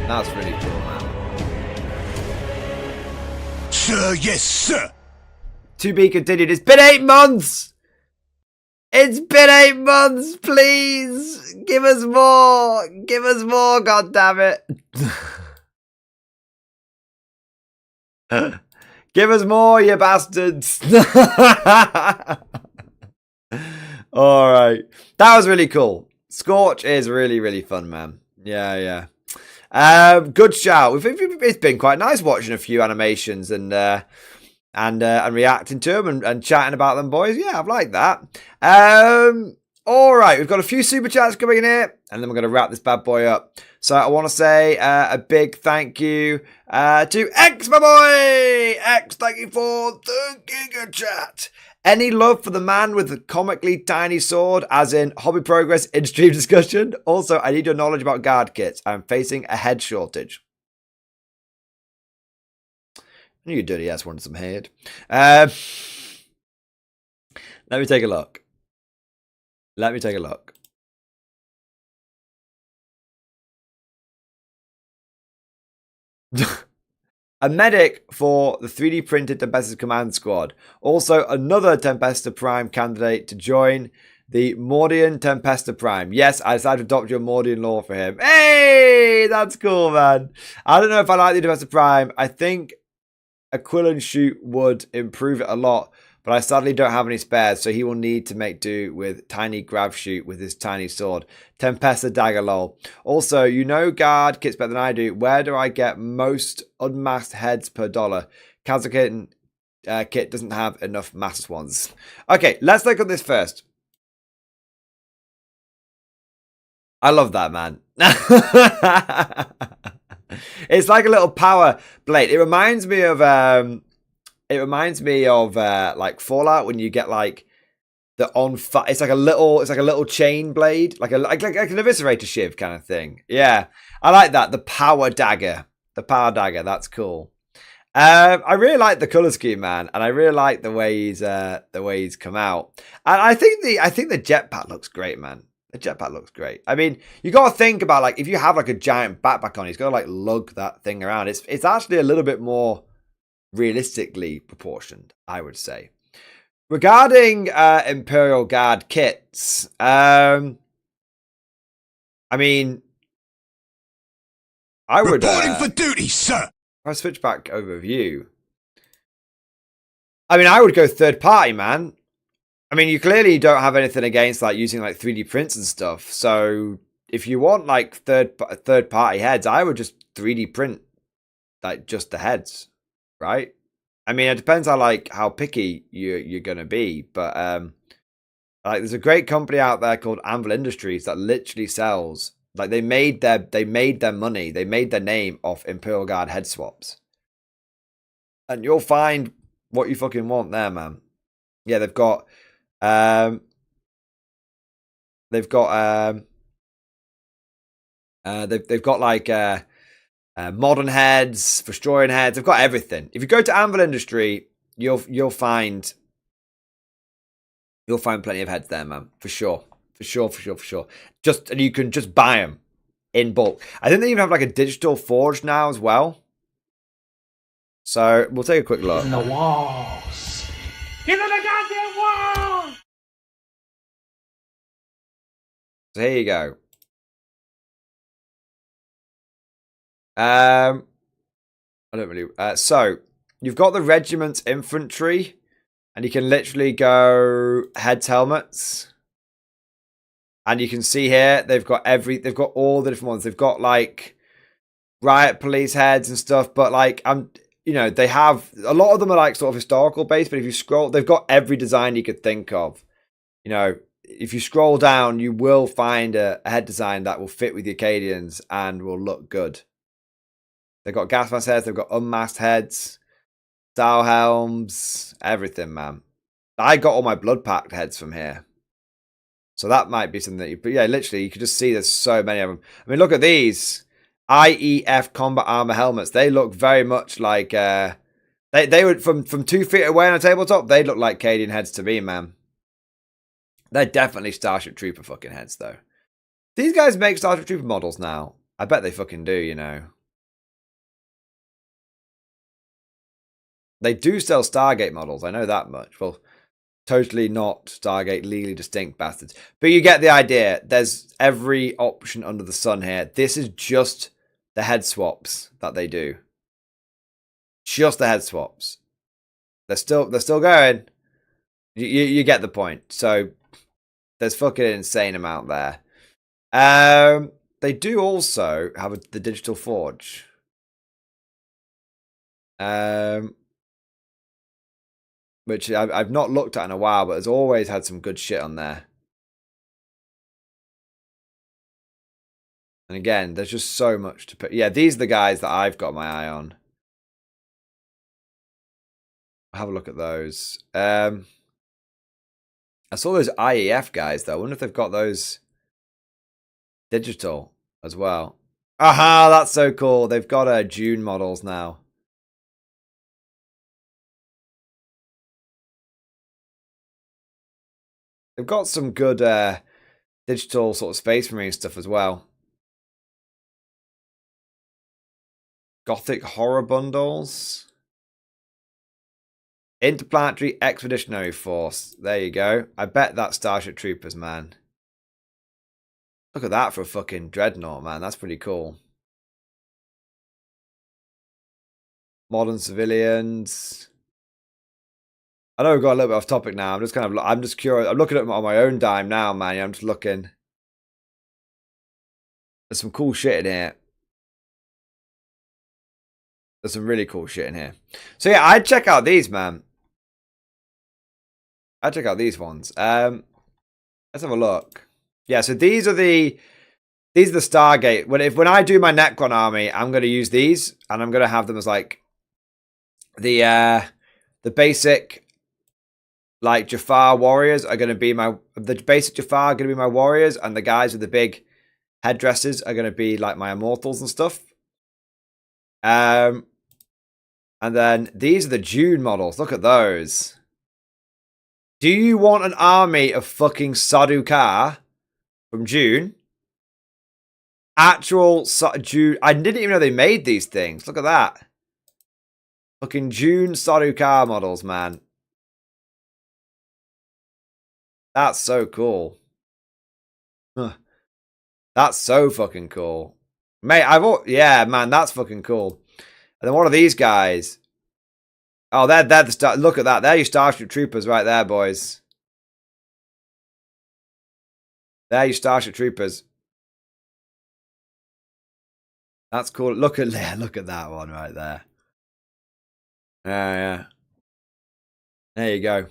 That's really cool, man. Sir, yes, sir. To be continued. It's been 8 months! It's been 8 months, please! Give us more! Give us more, goddammit! Give us more, you bastards. All right. That was really cool. Scorch is really, really fun, man. Yeah. Good shout. It's been quite nice watching a few animations and reacting to them and chatting about them, boys. Yeah, I've liked that. All right, we've got a few super chats coming in here, and then we're going to wrap this bad boy up. So I want to say a big thank you to X, my boy. X, thank you for the Giga Chat. Any love for the man with the comically tiny sword, as in hobby progress in stream discussion? Also, I need your knowledge about guard kits. I'm facing a head shortage. I knew your dirty ass wanted some head. Let me take a look. A medic for the 3D printed Tempesta Command Squad. Also, another Tempesta Prime candidate to join the Mordian Tempesta Prime. Yes, I decided to adopt your Mordian lore for him. Hey, that's cool, man. I don't know if I like the Tempesta Prime. I think a quill and shoot would improve it a lot, but I sadly don't have any spares, so he will need to make do with tiny grab shoot with his tiny sword. Tempesta dagger lol. Also, you know guard kits better than I do. Where do I get most unmasked heads per dollar? Council kit doesn't have enough masked ones. Okay, let's look at this first. I love that, man. It's like a little power blade. It reminds me of like Fallout when you get like the on fire. It's like a little chain blade, like an eviscerator shiv kind of thing. Yeah, I like that. The power dagger. That's cool. I really like the color scheme, man, and I really like the way he's come out. And I think the jetpack looks great, man. The jetpack looks great. I mean, you got to think about like if you have like a giant backpack on, he's got to like lug that thing around. It's actually a little bit more realistically proportioned, I would say. Regarding Imperial Guard kits, I mean, I would reporting for duty, sir. I'll switch back overview. I mean, I would go third party, man. I mean, you clearly don't have anything against like using like 3D prints and stuff. So if you want like third party heads, I would just 3D print like just the heads, right? I mean, it depends on like how picky you're gonna be, but like there's a great company out there called Anvil Industries that literally sells like they made their money, they made their name off Imperial Guard head swaps, and you'll find what you fucking want there, man. Yeah, they've got like modern heads, Destroying heads. They've got everything. If you go to Anvil Industry, you'll find plenty of heads there, man. For sure. And you can just buy them in bulk. I think they even have like a digital forge now as well. So we'll take a quick look. In the walls. Get in the goddamn wall! So here you go. I don't really. So you've got the regiment's infantry, and you can literally go heads, helmets, and you can see here they've got all the different ones. They've got like riot police heads and stuff, but like they have a lot of them are like sort of historical based. But if you scroll, they've got every design you could think of. If you scroll down, you will find a head design that will fit with the Acadians and will look good. They've got gas mask heads, they've got unmasked heads, style helms, everything, man. I got all my blood packed heads from here. So that might be something but yeah, literally, you can just see there's so many of them. I mean, look at these IEF combat armor helmets. They look very much like, they would, from 2 feet away on a tabletop, they look like Acadian heads to me, man. They're definitely Starship Trooper fucking heads, though. These guys make Starship Trooper models now. I bet they fucking do, They do sell Stargate models, I know that much. Well, totally not Stargate legally distinct bastards. But you get the idea. There's every option under the sun here. This is just the head swaps that they do. Just the head swaps. They're still going. You get the point. So there's fucking insane amount there. They do also have the digital forge. Which I've not looked at in a while, but has always had some good shit on there. And again, there's just so much to put. Yeah, these are the guys that I've got my eye on. Have a look at those. I saw those IEF guys though. I wonder if they've got those digital as well. Aha, that's so cool. They've got June models now. They've got some good digital sort of Space Marine stuff as well. Gothic horror bundles. Interplanetary Expeditionary Force. There you go. I bet that's Starship Troopers, man. Look at that for a fucking Dreadnought, man. That's pretty cool. Modern Civilians. I know we've got a little bit off topic now. I'm just curious. I'm looking at them on my own dime now, man. I'm just looking. There's some cool shit in here. There's some really cool shit in here. So yeah, I'd check out these, man. I'd check out these ones. Let's have a look. Yeah, so these are the Stargate. When I do my Necron army, I'm gonna use these, and I'm gonna have them as like the basic like Jafar warriors are gonna be the basic Jafar are gonna be my warriors, and the guys with the big headdresses are gonna be like my immortals and stuff. And then these are the June models. Look at those. Do you want an army of fucking Sardaukar from June? Actual June. I didn't even know they made these things. Look at that. Fucking June Sardaukar models, man. That's so cool. Huh. That's so fucking cool. Mate, yeah, man, that's fucking cool. And then what are these guys? Oh, they're the look at that. They're your Starship Troopers right there, boys. They're your Starship Troopers. That's cool. Look at that one right there. Yeah. There you go.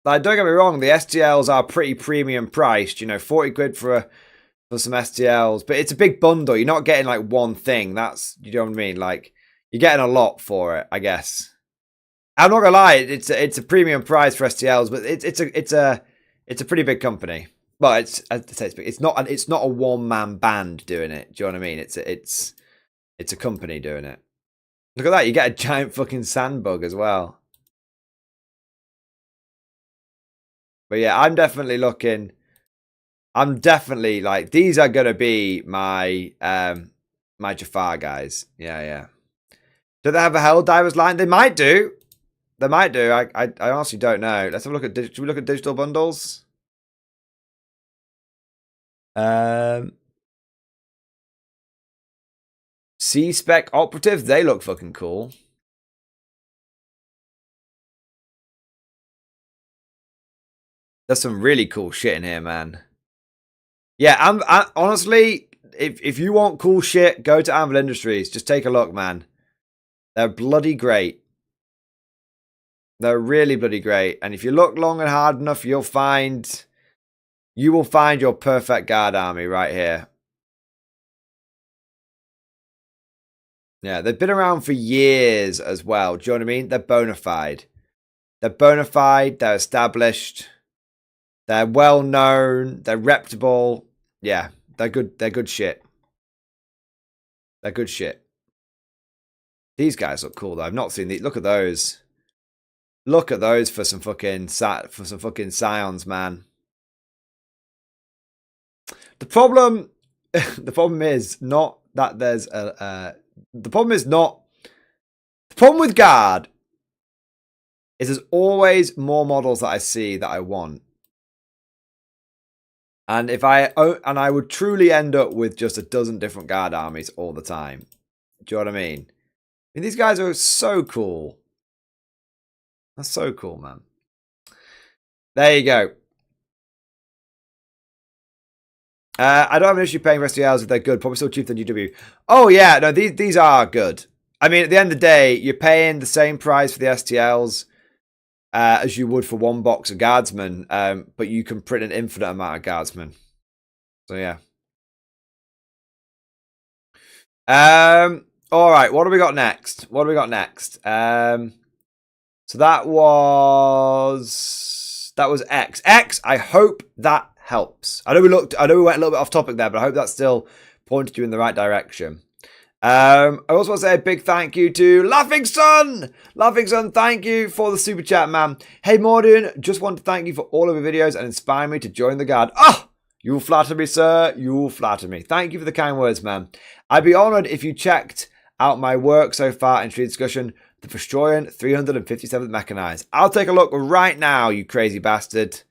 Like, don't get me wrong, the STLs are pretty premium priced. 40 quid for some STLs, but it's a big bundle. You're not getting like one thing. That's, you know what I mean? Like, you're getting a lot for it, I guess. I'm not gonna lie, it's a premium price for STLs, but it's a pretty big company. Well, it's not a one man band doing it. Do you know what I mean? It's a company doing it. Look at that, you get a giant fucking sandbug as well. But yeah, I'm definitely looking. I'm definitely like, these are gonna be my my Jafar guys. Yeah. Do they have a Helldivers line? They might do. I honestly don't know. Let's have a look at. Should we look at digital bundles? C-Spec operatives. They look fucking cool. There's some really cool shit in here, man. Yeah, I honestly, if you want cool shit, go to Anvil Industries. Just take a look, man. They're bloody great. They're really bloody great. And if you look long and hard enough, you will find your perfect guard army right here. Yeah, they've been around for years as well. Do you know what I mean? They're bona fide. They're established. They're well known. They're reputable. Yeah, they're good. They're good shit. They're good shit. These guys look cool though. I've not seen these. Look at those. Look at those for some fucking scions, man. The problem is not that there's the problem with Guard is there's always more models that I see that I want. And I would truly end up with just a dozen different guard armies all the time. Do you know what I mean? I mean, these guys are so cool. That's so cool, man. There you go. I don't have an issue paying for STLs if they're good. Probably still cheaper than UW. Oh, yeah. No, these are good. I mean, at the end of the day, you're paying the same price for the STLs as you would for one box of Guardsmen, but you can print an infinite amount of Guardsmen. So, yeah. All right. What do we got next? So that was X. X, I hope that helps. I know we went a little bit off topic there, but I hope that still pointed you in the right direction. I also want to say a big thank you to Laughing Sun. Laughing Sun, thank you for the super chat, man. Hey, Mordian, just want to thank you for all of your videos and inspire me to join the guard. Oh, you flatter me, sir. You flatter me. Thank you for the kind words, man. I'd be honoured if you checked out my work so far in Tree Discussion, the Vestroyan 357th Mechanized. I'll take a look right now, you crazy bastard.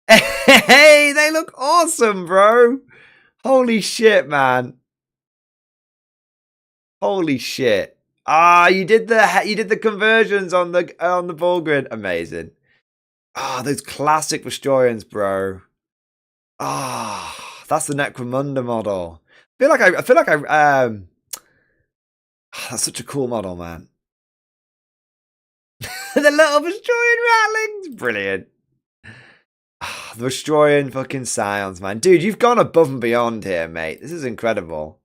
Hey, they look awesome, bro. Holy shit, man. Holy shit. You did the conversions on the ball grid. Amazing. Those classic Vestroyans, bro. That's the Necromunda model. I feel like that's such a cool model, man. The little Vestroyan rattlings. Brilliant. The Vestroyan fucking sounds, man. Dude, you've gone above and beyond here, mate. This is incredible.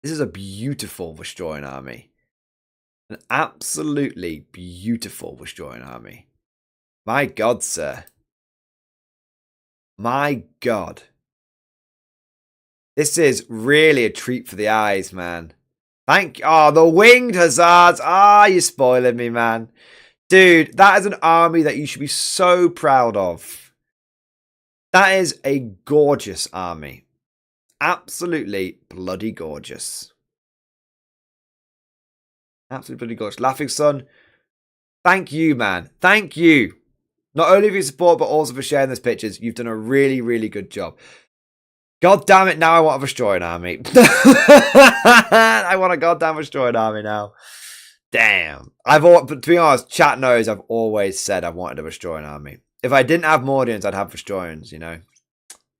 This is a beautiful Vestroyan army. An absolutely beautiful Vestroyan army. My God, sir. My God. This is really a treat for the eyes, man. The winged hussars. You're spoiling me, man. Dude, that is an army that you should be so proud of. That is a gorgeous army. Absolutely bloody gorgeous. Absolutely bloody gorgeous. Laughing Sun, thank you, man. Thank you. Not only for your support, but also for sharing those pictures. You've done a really, really good job. God damn it, now I want a Vestroyan army. I want a goddamn Vestroyan army now. Damn. But to be honest, chat knows I've always said I wanted a Vestroyan army. If I didn't have Mordians, I'd have Vestroyans, you know?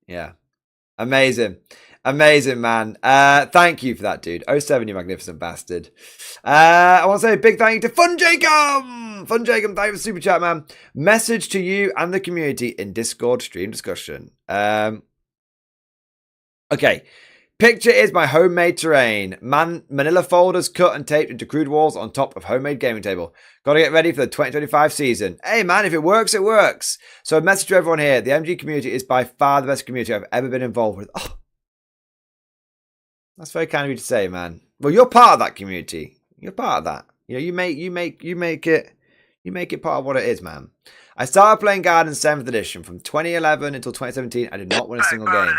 Yeah. Amazing. Amazing, man. Thank you for that, dude. 07, you magnificent bastard. I want to say a big thank you to Fun Jacob. Fun Jacob, thank you for the super chat, man. Message to you and the community in Discord stream discussion. Okay. Picture is my homemade terrain. Manila folders cut and taped into crude walls on top of homemade gaming table. Got to get ready for the 2025 season. Hey man, if it works, it works. So a message to everyone here. The MG community is by far the best community I've ever been involved with. Oh, that's very kind of you to say, man. Well, you're part of that community. You're part of that. You know, you make it part of what it is, man. I started playing Guard in 7th edition. From 2011 until 2017, I did not win a single game.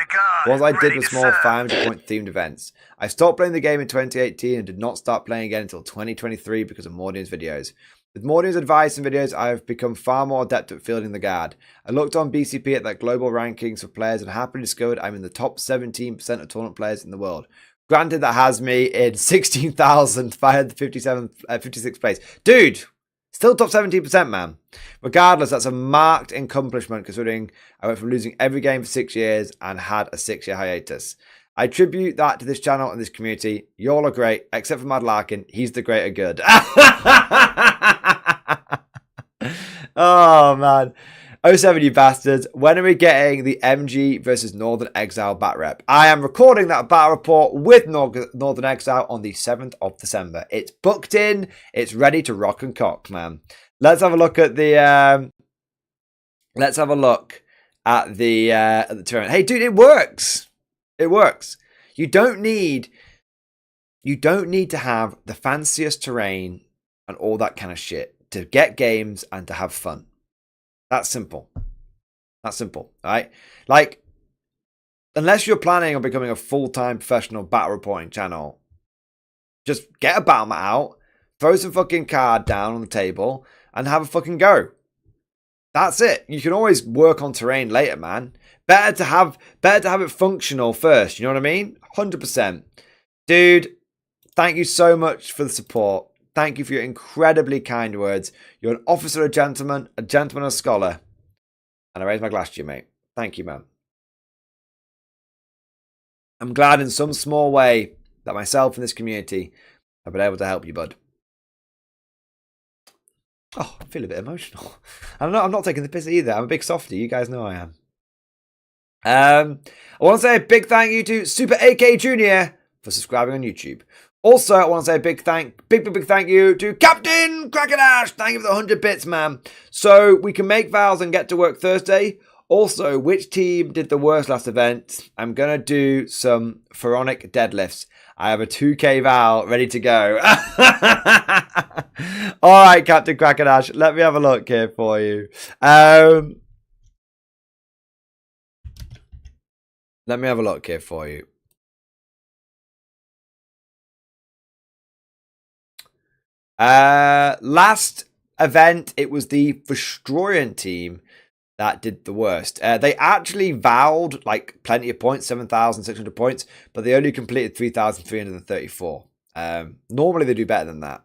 All I did was small 500-point themed events. I stopped playing the game in 2018 and did not start playing again until 2023 because of Mordian's videos. With Mordian's advice and videos, I have become far more adept at fielding the Guard. I looked on BCP at their global rankings for players and happily discovered I'm in the top 17% of tournament players in the world. Granted, that has me in 16,556th place. Dude! Still top 17%, man. Regardless, that's a marked accomplishment considering I went from losing every game for 6 years and had a 6-year hiatus. I attribute that to this channel and this community. Y'all are great, except for Mad Larkin. He's the greater good. Oh, man. 07, you bastards. When are we getting the MG versus Northern Exile bat rep? I am recording that battle report with Northern Exile on the 7th of December. It's booked in. It's ready to rock and cock, man. Let's have a look at the terrain. Hey, dude, it works. It works. You don't need to have the fanciest terrain and all that kind of shit to get games and to have fun. That's simple. That's simple, right? Like, unless you're planning on becoming a full-time professional battle reporting channel, just get a battle mat out, throw some fucking card down on the table, and have a fucking go. That's it. You can always work on terrain later, man. Better to have it functional first. You know what I mean? 100%. Dude, thank you so much for the support. Thank you for your incredibly kind words. You're an officer, a gentleman, a scholar. And I raise my glass to you, mate. Thank you, man. I'm glad in some small way that myself and this community have been able to help you, bud. Oh, I feel a bit emotional. I'm not taking the piss either. I'm a big softie. You guys know I am. I want to say a big thank you to Super AK Jr. for subscribing on YouTube. Also, I want to say a big thank you to Captain Crackerdash. Thank you for the 100 bits, man. So we can make vows and get to work Thursday. Also, which team did the worst last event? I'm going to do some pharaonic deadlifts. I have a 2K vow ready to go. All right, Captain Crackerdash. Let me have a look here for you. Let me have a look here for you. Last event, it was the Destroyan team that did the worst. They actually vowed like plenty of points, 7,600 points, but they only completed 3,334. Normally they do better than that.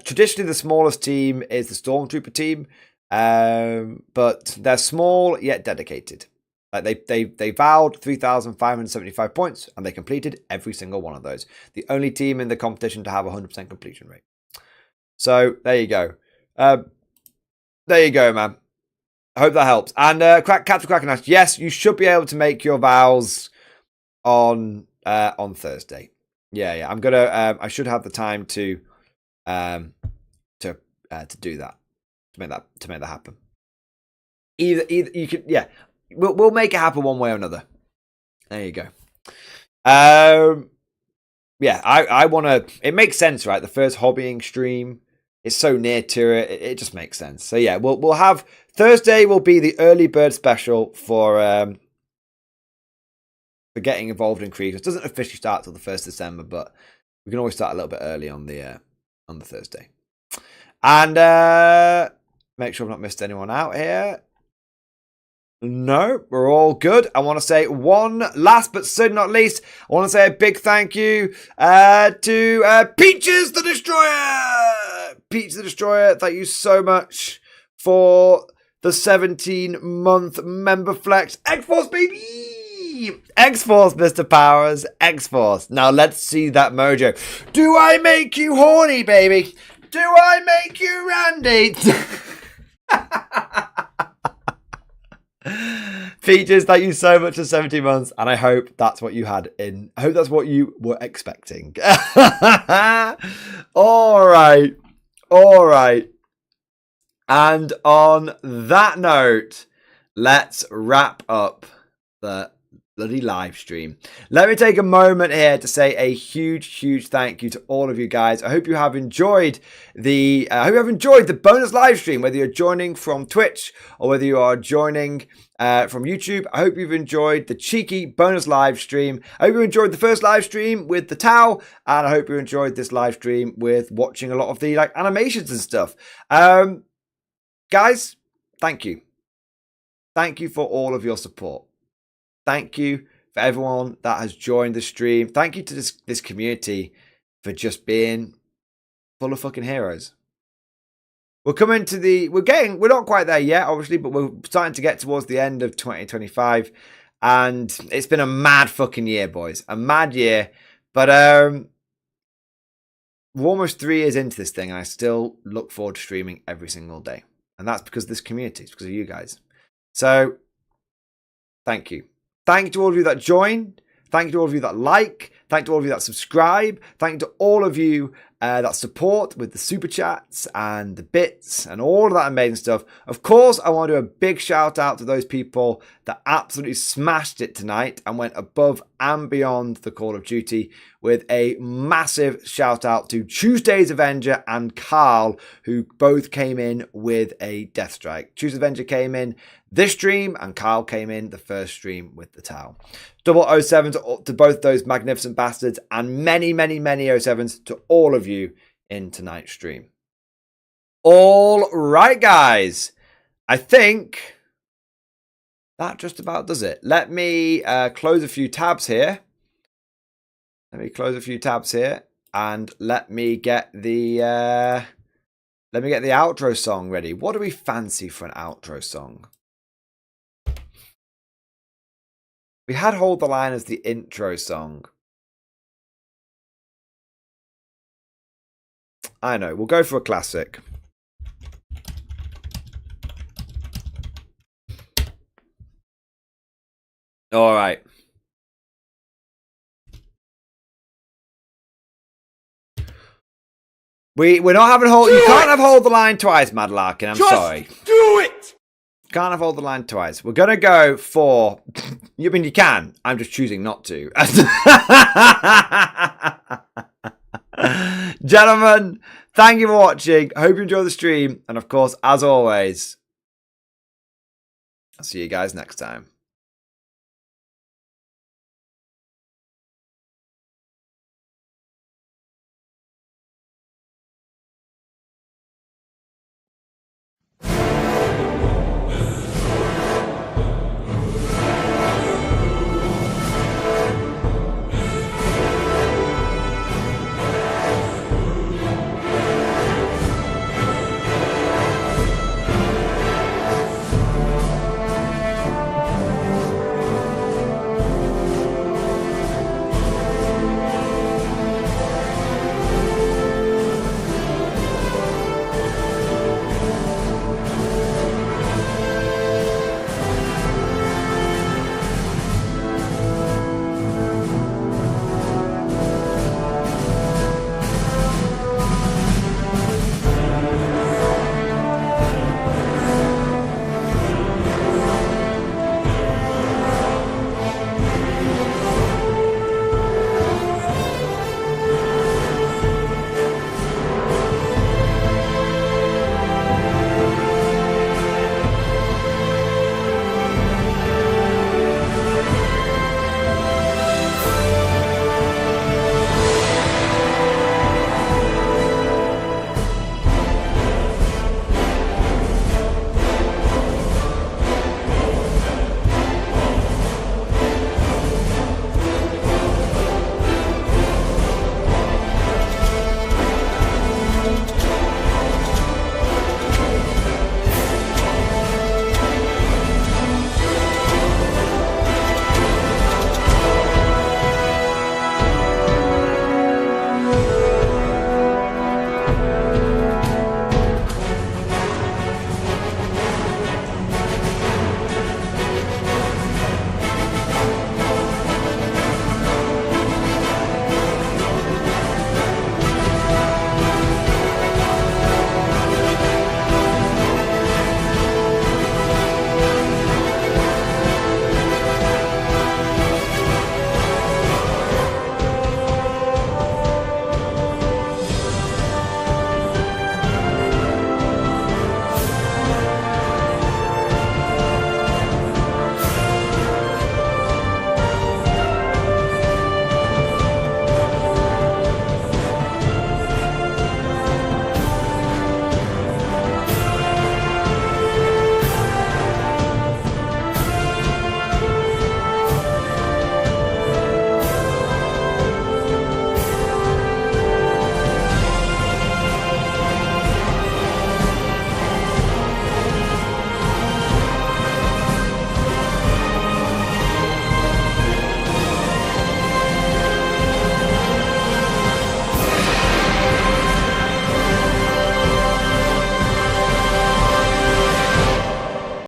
Traditionally, the smallest team is the Stormtrooper team, but they're small yet dedicated. Like they vowed 3,575 points, and they completed every single one of those. The only team in the competition to have a 100% completion rate. So there you go. There you go, man. I hope that helps. And Captain Crackerdash, yes, you should be able to make your vows on Thursday. Yeah. I'm gonna. I should have the time to do that, to make that happen. Either you could, yeah. We'll make it happen one way or another. There you go. Yeah, I want to. It makes sense, right? The first hobbying stream is so near to it. It just makes sense. So yeah, we'll have Thursday will be the early bird special for getting involved in Creators. It doesn't officially start till the 1st of December, but we can always start a little bit early on the Thursday. And make sure I've not missed anyone out here. No, we're all good. I want to say one last but certainly not least, I want to say a big thank you to Peaches the Destroyer. Peaches the Destroyer, thank you so much for the 17-month member flex. X-Force, baby! X-Force, Mr. Powers. X-Force. Now let's see that mojo. Do I make you horny, baby? Do I make you randy? Features, thank you so much for 17 months, and I hope that's what you had in. I hope that's what you were expecting. All right. And on that note, let's wrap up the bloody live stream. Let me take a moment here to say a huge thank you to all of you guys. I hope you have enjoyed the bonus live stream, whether you're joining from Twitch or whether you are joining from YouTube. I hope you've enjoyed the cheeky bonus live stream. I hope you enjoyed the first live stream with the Tau, and I hope you enjoyed this live stream with watching a lot of the animations and stuff. Guys, thank you. Thank you for all of your support. Thank you for everyone that has joined the stream. Thank you to this community for just being full of fucking heroes. We're not quite there yet, obviously, but we're starting to get towards the end of 2025. And it's been a mad fucking year, boys. A mad year. But we're almost 3 years into this thing, and I still look forward to streaming every single day. And that's because of this community. It's because of you guys. So, thank you. Thank you to all of you that join. Thank you to all of you that like. Thank you to all of you that subscribe. Thank you to all of you that support with the super chats and the bits and all of that amazing stuff. Of course, I want to do a big shout out to those people that absolutely smashed it tonight and went above and beyond the Call of Duty, with a massive shout out to Tuesday's Avenger and Karl, who both came in with a death strike. Tuesday's Avenger came in this stream, and Karl came in the first stream with the Tau. 007 to both those magnificent bastards, and many 07s to all of you in tonight's stream. All right, guys. I think that just about does it. Let me close a few tabs here. And let me get the outro song ready. What do we fancy for an outro song? We had Hold the Line as the intro song. I know, we'll go for a classic. All right. We're not having hold. You can't have Hold the Line twice, Mad Larkin. I'm sorry. Do it! Can't have Hold the Line twice. We're gonna go for. You mean you can? I'm just choosing not to. Gentlemen, thank you for watching. I hope you enjoy the stream, and of course, as always, I'll see you guys next time.